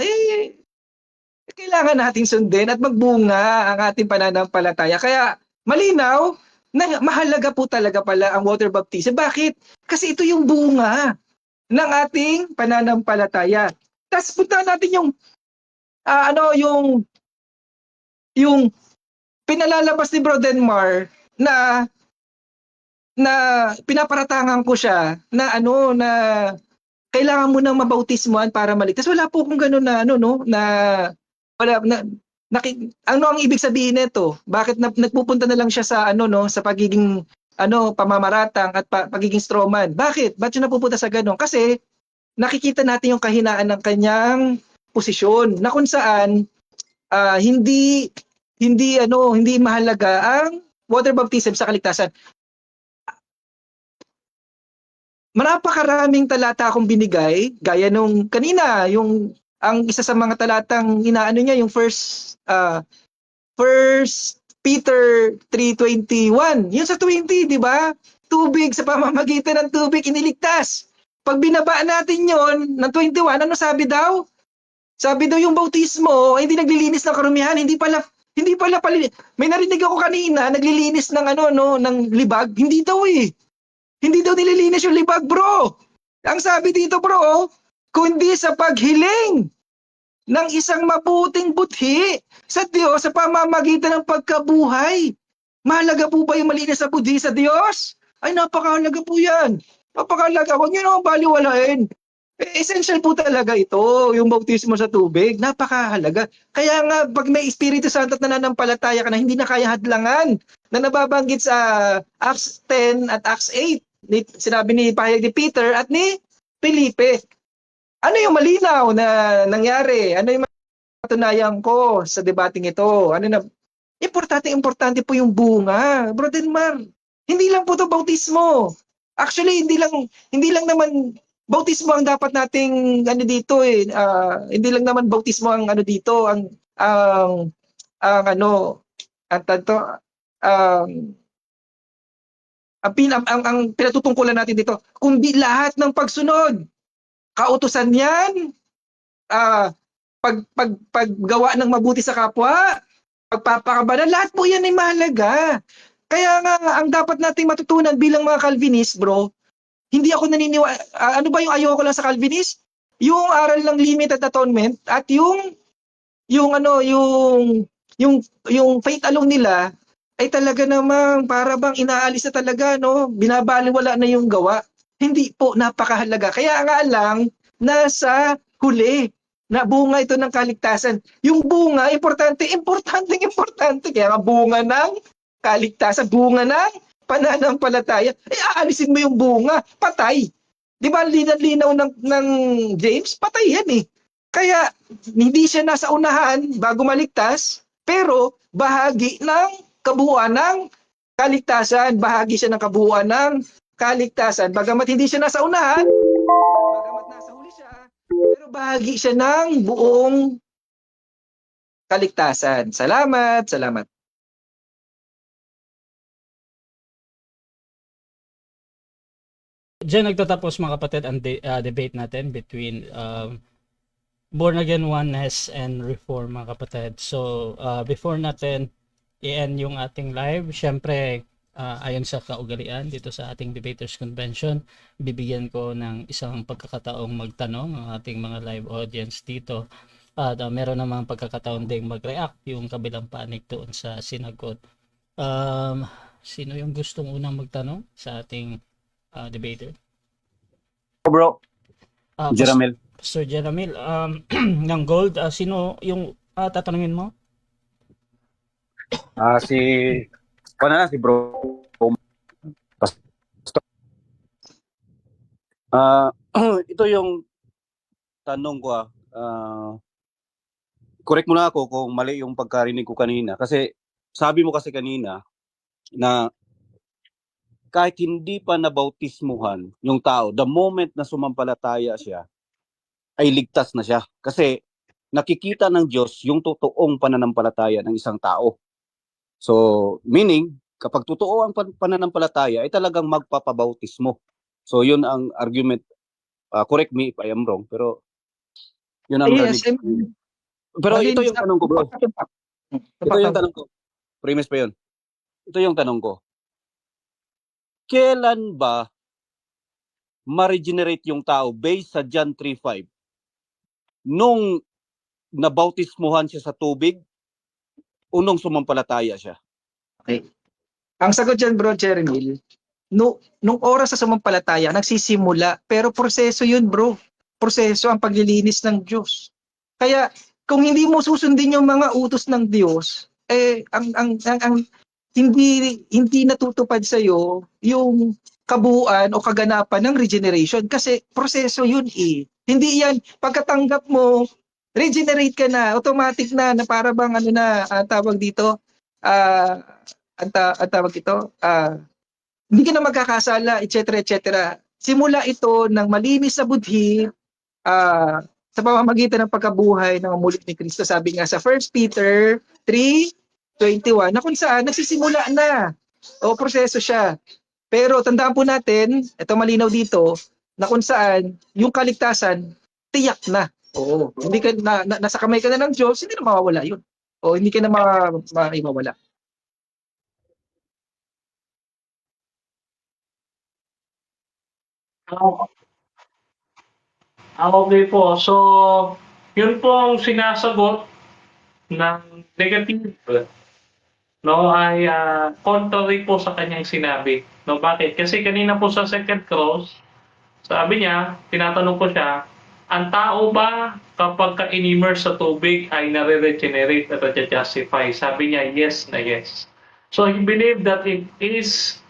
Kailangan nating sundin at magbunga ang ating pananampalataya. Kaya malinaw na mahalaga po talaga pala ang water baptism. Bakit? Kasi ito yung bunga ng ating pananampalataya. Tapos punta natin yung pinalalabas ni Bro Denmar na pinaparatangan ko siya na na kailangan mo nang mabautismuhan para maligtas. Wala po kung gano'n ano ang ibig sabihin nito? Bakit nagpupunta na lang siya sa sa pagiging pamamaratang at pagiging strawman? Bakit? Bakit siya napupunta sa gano'n? Kasi nakikita natin yung kahinaan ng kanyang posisyon na kung saan hindi mahalaga ang water baptism sa kaligtasan. Marapakaraming talata akong binigay, gaya nung kanina, ang isa sa mga talatang inaano niya, yung first Peter 3:21. Yun sa 20, di ba? Tubig, sa pamamagitan ng tubig, iniligtas. Pag binaba natin yon ng 21, ano sabi daw? Sabi daw yung bautismo, hindi naglilinis ng karumihan, hindi pala may narinig ako kanina, naglilinis ng ng libag, hindi daw eh. Hindi daw nililinis yung libag, bro. Ang sabi dito, bro, kundi sa paghiling ng isang mabuting buthi sa Diyos sa pamamagitan ng pagkabuhay. Mahalaga po ba yung malinis na buthi sa Diyos? Ay, napakahalaga po yan. Napakahalaga. Huwag nyo naman baliwalain. Essential po talaga ito, yung bautismo sa tubig. Napakahalaga. Kaya nga, pag may Espiritu Santo at nananampalataya ka na hindi na kaya hadlangan, na nababanggit sa Acts 10 at Acts 8, sinabi ni pahayag ni Peter at ni Felipe. Ano yung malinaw na nangyari? Ano yung patunayan ko sa debating ito? Importante po yung bunga. Bro Denmar, hindi lang po to bautismo. Actually, hindi lang naman bautismo ang dapat nating dito eh. Hindi lang naman bautismo ang dito, ang pinatutungkulan natin dito, kundi lahat ng pagsunod. Kautusan yan, paggawa ng mabuti sa kapwa, pagpapakabalan, lahat po yan ay mahalaga. Kaya nga, ang dapat nating matutunan bilang mga Calvinist, bro, hindi ako naniniwala, ano ba yung ayoko lang sa Calvinist? Yung aral ng limited atonement at yung faith alone nila, ay talaga namang para bang inaalis na talaga, binabaliwala na yung gawa. Hindi po, napakahalaga. Kaya nga lang, nasa huli, na bunga ito ng kaligtasan. Yung bunga, importante. Kaya nga bunga ng kaligtasan, bunga ng pananampalataya. Aalisin mo yung bunga, patay. Di ba, linaw ng James? Patay yan eh. Kaya, hindi siya nasa unahan bago maligtas, pero bahagi ng kabuuan ng kaligtasan. Bahagi siya ng kabuuan ng kaligtasan. Bagamat hindi siya nasa unahan, bagamat nasa huli siya, pero bahagi siya ng buong kaligtasan. Salamat. Diyan nagtatapos mga kapatid ang debate natin between born again oneness and reform mga kapatid. So before natin i-end yung ating live, syempre ayon sa kaugalian dito sa ating Debaters Convention, bibigyan ko ng isang pagkakataong magtanong ang ating mga live audience dito. At meron namang pagkakataon ding mag-react yung kabilang panig doon sa sinagot. Sino yung gustong unang magtanong sa ating debater? Bro, Ah, Jeramel. Pastor Jeramil, ng Gold, sino yung tatanungin mo? Si si bro. Pastor. Ito yung tanong ko. Correct mo na ako kung mali yung pagkarinig ko kanina. Kasi sabi mo kasi kanina na kahit hindi pa nabautismuhan yung tao, the moment na sumampalataya siya, ay ligtas na siya. Kasi nakikita ng Diyos yung totoong pananampalataya ng isang tao. So, meaning, kapag totoo ang pananampalataya, ay talagang magpapabautismo. So, yun ang argument. Correct me if I am wrong, pero yun ang Yes, narinig. Pero ito yung tanong ko, bro. Ito yung tanong ko. Premise pa yun. Ito yung tanong ko. Kailan ba ma-regenerate yung tao based sa John 3:5? Nung nabautismuhan siya sa tubig o nung sumampalataya siya? Okay. Ang sagot dyan, bro, Jeremil, nung oras sa sumampalataya, nagsisimula, pero proseso yun, bro. Proseso ang paglilinis ng Diyos. Kaya, kung hindi mo susundin yung mga utos ng Diyos, ang hindi natutupad sa iyo yung kabuuan o kaganapan ng regeneration kasi proseso yun eh. Hindi yan pagkatanggap mo regenerate ka na automatic na para bang tawag dito ang tawag ito hindi ka na magkakasala etc. Simula ito ng malinis na budhi sa pamamagitan ng pagkabuhay ng mulit ni Kristo. Sabi nga sa 1 Peter 3:21 na kung saan nagsisimula na. O proseso siya. Pero tandaan po natin, ito malinaw dito, na kung saan yung kaligtasan tiyak na. Oo. Hindi ka nasa kamay ka na ng Diyos, hindi na mawawala 'yun. O hindi ka na mawawala. Okay po. So, yun po ang sinasagot ng negative, no, ay contrary po sa kanyang sinabi. No, bakit? Kasi kanina po sa second cross, sabi niya, tinatanong ko siya, ang tao ba kapag ka-immerse sa tubig ay nare-regenerate at na-justify? Sabi niya, yes na yes. So he believed that it is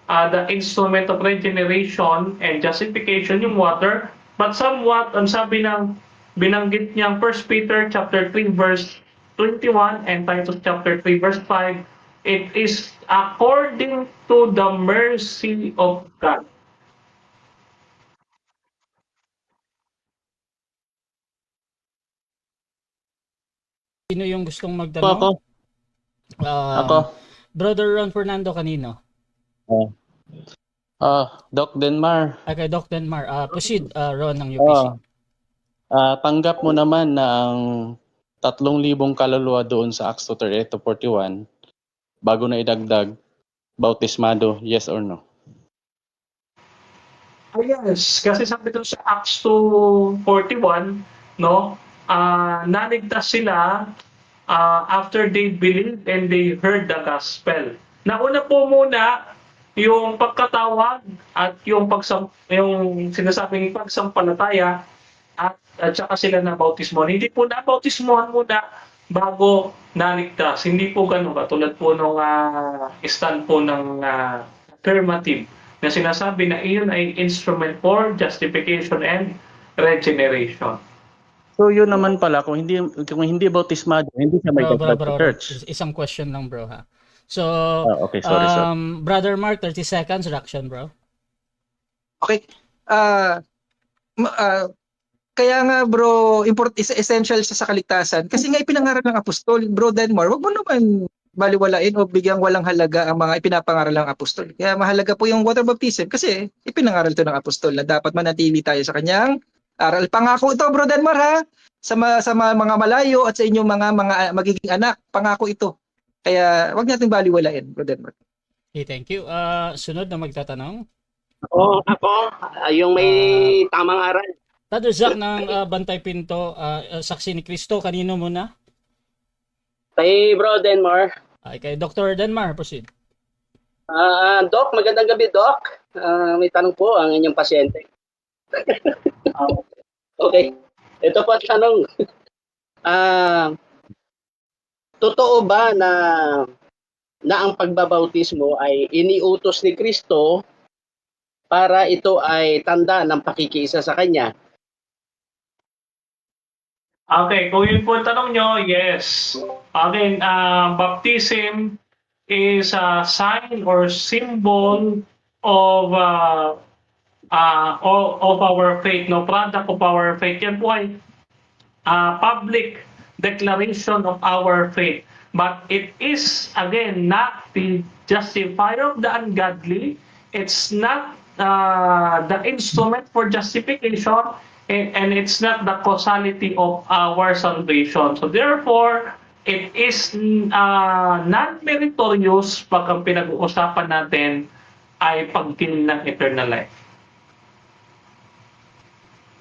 the instrument of regeneration and justification, yung water, but somewhat, ang sabi ng binanggit niyang 1 Peter chapter 3 verse 21 and Titus chapter 3 verse 5, it is according to the mercy of God. Sino yung gustong magtanong? Ako. Ako. Brother Ron Fernando kanino? Doc Denmar. Kay Doc Denmar. Proceed, Ron ng UPC. Tanggap mo naman na ang 3,000 kaluluwa doon sa Acts 2:38-41 bago na idagdag bautismado, yes or no? Yes, kasi sabi doon sa Acts 2:41, no, naligtas sila after they believed and they heard the gospel. Nauna po muna yung pagkatawag at yung sinasabing pagsampalataya at saka sila na bautismo. Hindi po na bautismohan muna bago naligtas. Hindi po ganun katulad po nung stand po ng affirmative na sinasabi na iyon ay instrument for justification and regeneration. So yun naman pala, kung hindi bautismado, hindi siya may dagdag sa church. Isang question lang, bro, ha. So, Okay, sorry. Brother Mark, 30 seconds, reaction, bro. Okay. Kaya nga, bro, essential siya sa kaligtasan kasi nga ipinangaral ng apostol. Bro Denmar, wag mo naman baliwalain o bigyang walang halaga ang mga ipinapangaral ng apostol. Kaya mahalaga po yung water baptism kasi ipinangaral ito ng apostol na dapat manatili tayo sa kanyang aral. Pangako ito, Bro Denmar, ha? Sa mga malayo at sa inyong mga magiging anak, pangako ito. Kaya wag natin baliwalain, Bro Denmar. Okay, thank you. Sunod na magtatanong. Ako, yung may tamang aral. Tado Zach ng Bantay Pinto, saksi ni Cristo, kanino muna? Kay Bro Denmar. Ay, kay Dr. Denmar, proceed. Doc, magandang gabi, Doc. May tanong po ang inyong pasyente. Okay. Ito po ang tanong. Totoo ba na ang pagbabautismo ay iniutos ni Kristo para ito ay tanda ng pakikiisa sa Kanya? Okay, kung yun po ang tanong nyo, yes. Again, baptism is a sign or symbol of our faith, no, product of our faith. Yan po ay public declaration of our faith. But it is, again, not the justifier of the ungodly. It's not the instrument for justification, and it's not the causality of our salvation. So therefore, it is non-meritorious pag ang pinag-uusapan natin ay pagkiling ng eternal life.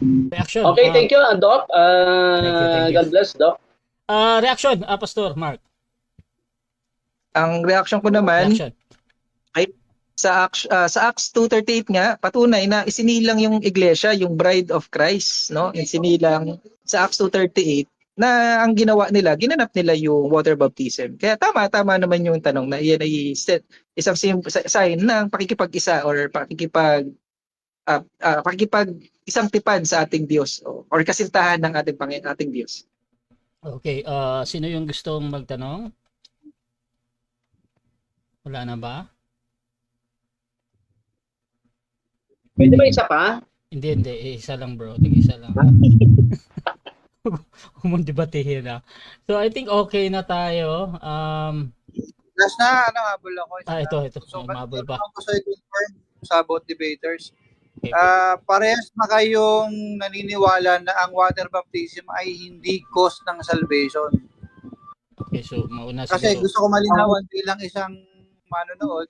Reaction. Okay, thank you, Doc. Thank you. God bless, Doc. Reaction, Pastor Mark. Ang reaction ko naman, Reaction. sa Acts 2:38 nga, patunay na isinilang yung iglesia, yung bride of Christ, no? Isinilang sa Acts 2:38 na ang ginawa nila, ginanap nila yung water baptism. Kaya tama naman yung tanong na iyan ay isang sign ng pakikipag-isa or pakikipag isang tipad sa ating Diyos or kasintahan ng ating Diyos. Okay, sino yung gustong magtanong? Wala na ba? Pwede ba isa pa? Hindi. Isa lang bro. Tig-isa lang. Humundibatehin na. So, I think okay na tayo. Last na, habol ako. Ito. So, Mabul pa. ko sa confirm sa about debaters. Okay. Parehas na kayong naniniwala na ang water baptism ay hindi cause ng salvation. Okay, so mauna Kasi siguro. gusto ko malinawan bilang isang manonood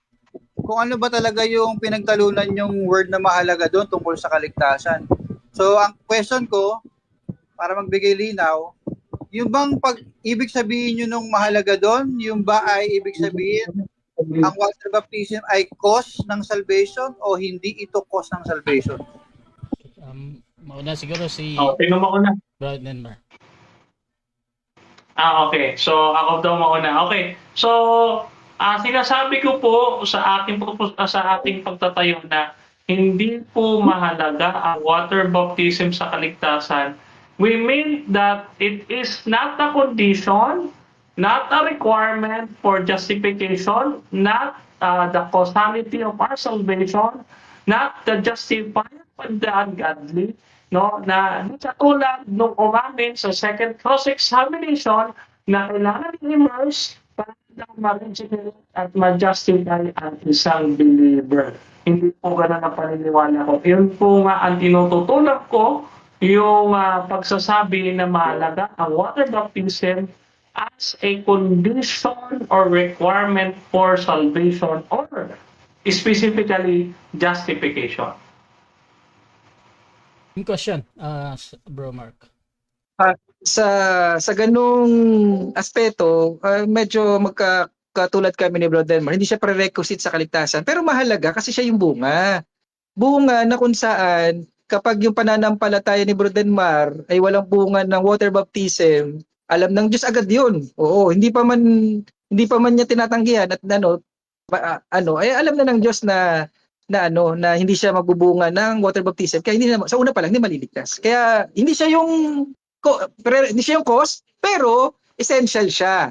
kung ano ba talaga yung pinagtalunan yung word na mahalaga doon tungkol sa kaligtasan. So, ang question ko, para magbigay linaw, yung bang ibig sabihin nyo nung mahalaga doon, yung ba ay ibig sabihin ang water baptism ay cause ng salvation o hindi ito cause ng salvation? Mauna siguro si Sino mauna? Brad Denmar. Okay. So, ako daw mauna. Okay. So, sinasabi ko po sa ating pagtatayo na hindi po mahalaga ang water baptism sa kaligtasan. We mean that it is not a condition, not a requirement for justification, not the causality of our salvation, not the justifier of the ungodly, no, na katulad nung umamin sa second cross-examination na kailangan i-immerse para daw ma-regenerate at ma-justify ang isang believer. Hindi po ganun ang paniniwala ko. Yun po nga ang tinututunan ko, yung pagsasabi na mahalaga ang water baptism as a condition or requirement for salvation or specifically justification. Yung question, Bro Mark. Sa ganung aspeto, medyo magkatulad kami ni Brother Denmar. Hindi siya prerequisite sa kaligtasan, pero mahalaga kasi siya yung bunga. Bunga na kung saan kapag yung pananampalataya ni Brother Denmar ay walang bunga ng water baptism, alam ng Diyos agad 'yun. Oo, hindi pa man niya tinatanggihan at ay alam na ng Diyos na hindi siya magbubunga ng water baptism. Kaya hindi na, sa una pa lang hindi maliligtas. Kaya hindi siya yung cause, pero essential siya.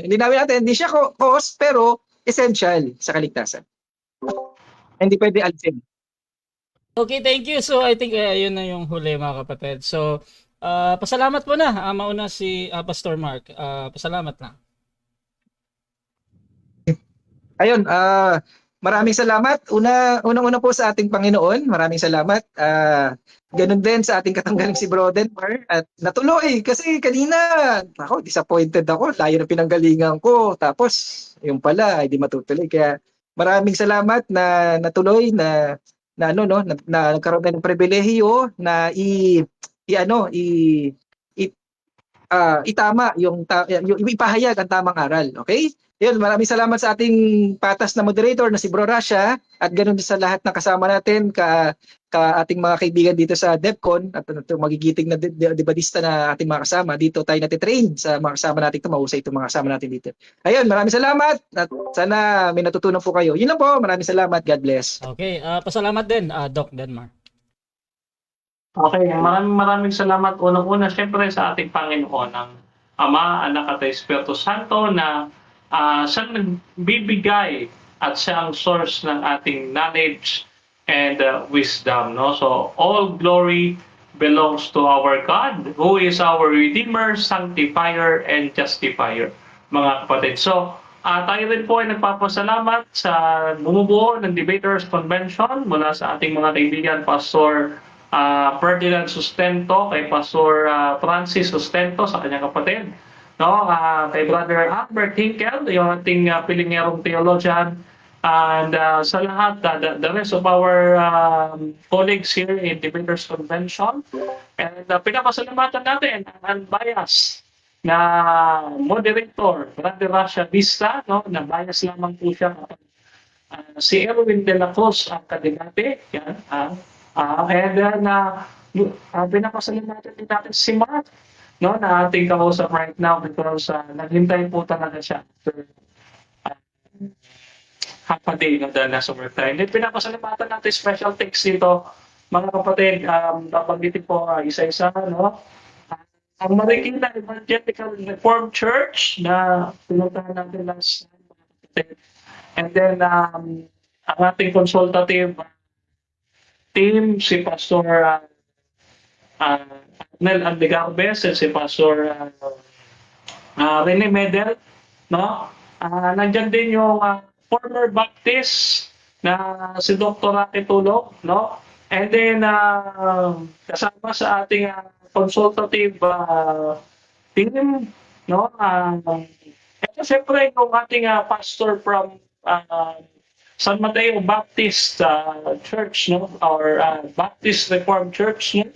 Linawin natin, hindi siya cause, pero essential sa kaligtasan. Hindi pwede alisin. Okay, thank you. So, I think yun na yung huli mga kapatid. So, pasalamat po na. Mauna si Pastor Mark. Pasalamat na. Ayun, maraming salamat. Unang-una po sa ating Panginoon. Maraming salamat. Ganun din sa ating katanggaling si Bro Denmar. At natuloy kasi kanina, disappointed ako. Layo na pinanggalingan ko. Tapos, yung pala, hindi matutuloy. Kaya maraming salamat na natuloy na ano no na nagkaroon tayo ng pribilehiyo na itama yung ipahayag ang tamang aral. Okay? Yun, maraming salamat sa ating patas na moderator na si Bro Rasha at ganoon din sa lahat ng kasama natin ka ating mga kaibigan dito sa DevCon at magigiting na debatista na ating mga kasama dito. Tayo natitrain sa mga kasama natin ito, mahusay itong mga kasama natin dito. Ayun, maraming salamat at sana may natutunan po kayo. Yun lang po, maraming salamat. God bless. Okay, pasalamat din, Doc Denmark. Okay, maraming salamat unang-una siyempre sa ating Panginoon ng Ama, Anak at Espiritu Santo na siya nagbibigay at siya ang source ng ating knowledge and wisdom. No? So all glory belongs to our God who is our Redeemer, Sanctifier, and Justifier, mga kapatid. So tayo rin po ay nagpapasalamat sa bumubuo ng Debaters Convention mula sa ating mga kaibigan, Pastor Ferdinand Sustento, kay Pastor Francis Sustento sa kanyang kapatid, no? Kay Brother Albert Hinkel, yung ating pilingerong theologian, and sa lahat, the rest of our colleagues here in Debaters Convention. And pinapasalamatan natin ang unbiased na moderator, Brother Rasha Vista, no? Na bias lamang po siya. Si Erwin de la Cruz ang kadegate, yan, and then, pinapasalamatan din natin si Mark, no, na ating kausap right now because naghintay po talaga siya after half a day na dahil nasa work time. Then pinapasalamatan natin special thanks dito, mga kapatid, napagditin po isa-isa, no? Ang Marikina Evangelical Reformed Church na pinuntahan natin last time, mga kapatid. And then, ang ating consultative team, si Pastor Nel Andegarbes and si Pastor Rene Medel, no? Nandyan din yung former Baptist na si Dr. Rocky Tulog, no? And then kasama sa ating consultative team, no? Ito siyempre yung ating pastor from San Mateo Baptist Church, no, or Baptist Reformed Church, no?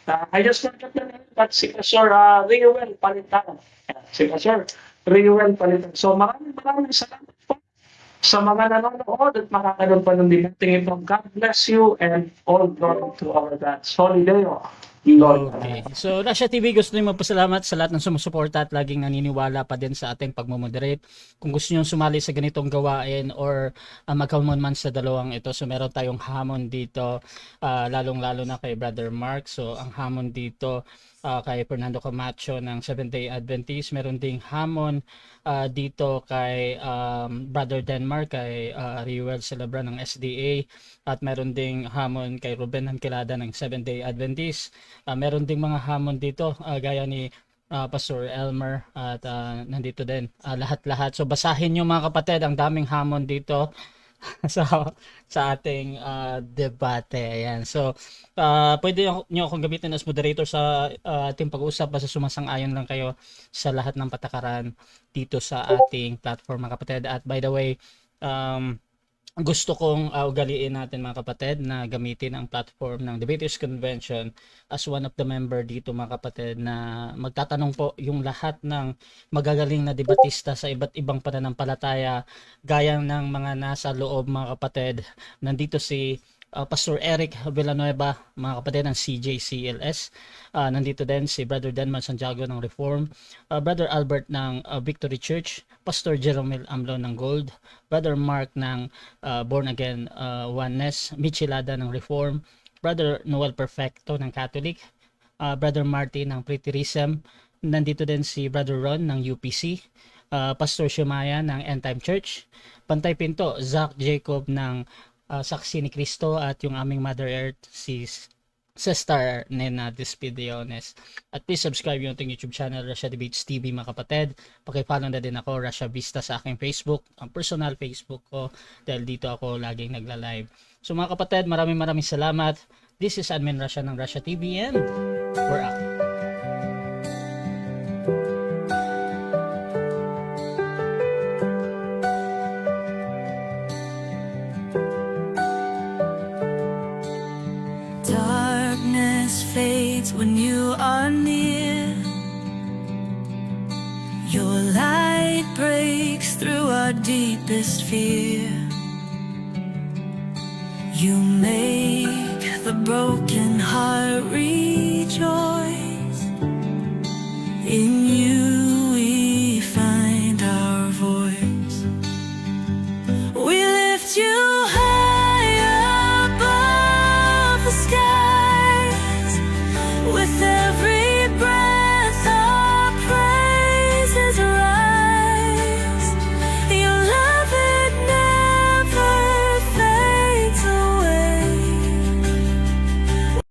I just forgot the name, but si Pastor Reuel Palitan. Si Pastor Reuel Palitan. So maraming salamat po sa mga nanonood at makakaroon pa ng debating ito. God bless you and all glory to our God. Solideo. Lord. Okay. So, Rasha TV, gusto nyo magpasalamat sa lahat ng sumusuporta at laging naniniwala pa din sa ating pagmamoderate. Kung gusto nyo sumali sa ganitong gawain or magkamon man sa dalawang ito, so meron tayong hamon dito, lalong-lalo na kay Brother Mark. So, ang hamon dito kay Fernando Camacho ng Seventh-day Adventist. Meron ding hamon dito kay Brother Denmark, kay Reuel Celebra ng SDA, at meron ding hamon kay Ruben Hankilada ng Seventh-day Adventist. Meron ding mga hamon dito gaya ni Pastor Elmer at nandito din lahat-lahat. So basahin nyo mga kapatid, ang daming hamon dito sa ating debate. Ayan. So pwede nyo akong gamitin as moderator sa ating pag-uusap basta sumasang-ayon lang kayo sa lahat ng patakaran dito sa ating platform mga kapatid. At by the way, gusto kong ugaliin natin mga kapatid na gamitin ang platform ng Debaters Convention as one of the member dito mga kapatid, na magtatanong po yung lahat ng magagaling na debatista sa iba't ibang pananampalataya gaya ng mga nasa loob mga kapatid. Nandito si Pastor Eric Villanueva mga kapatid ng CJCLS. Nandito din si Brother Denman Santiago ng Reform, Brother Albert ng Victory Church, Pastor Jeromel Amlo ng Gold, Brother Mark ng Born Again Oneness, Michelada ng Reform, Brother Noel Perfecto ng Catholic, Brother Martin ng Preterism. Nandito din si Brother Ron ng UPC, Pastor Shemaya ng End Time Church, Pantay Pinto, Zach Jacob ng Saksi ni Cristo, at yung aming Mother Earth, si Sister Nena Despidiones. At please subscribe yung ating YouTube channel, Rasha Debates TV mga kapatid. Pakifollow na din ako, Rasha Vista, sa aking Facebook, ang personal Facebook ko, dahil dito ako laging nagla-live. So mga kapatid, maraming salamat. This is Admin Rasha ng Rasha TV and we're out. Your light breaks through our deepest fear. You make the broken heart rejoice. In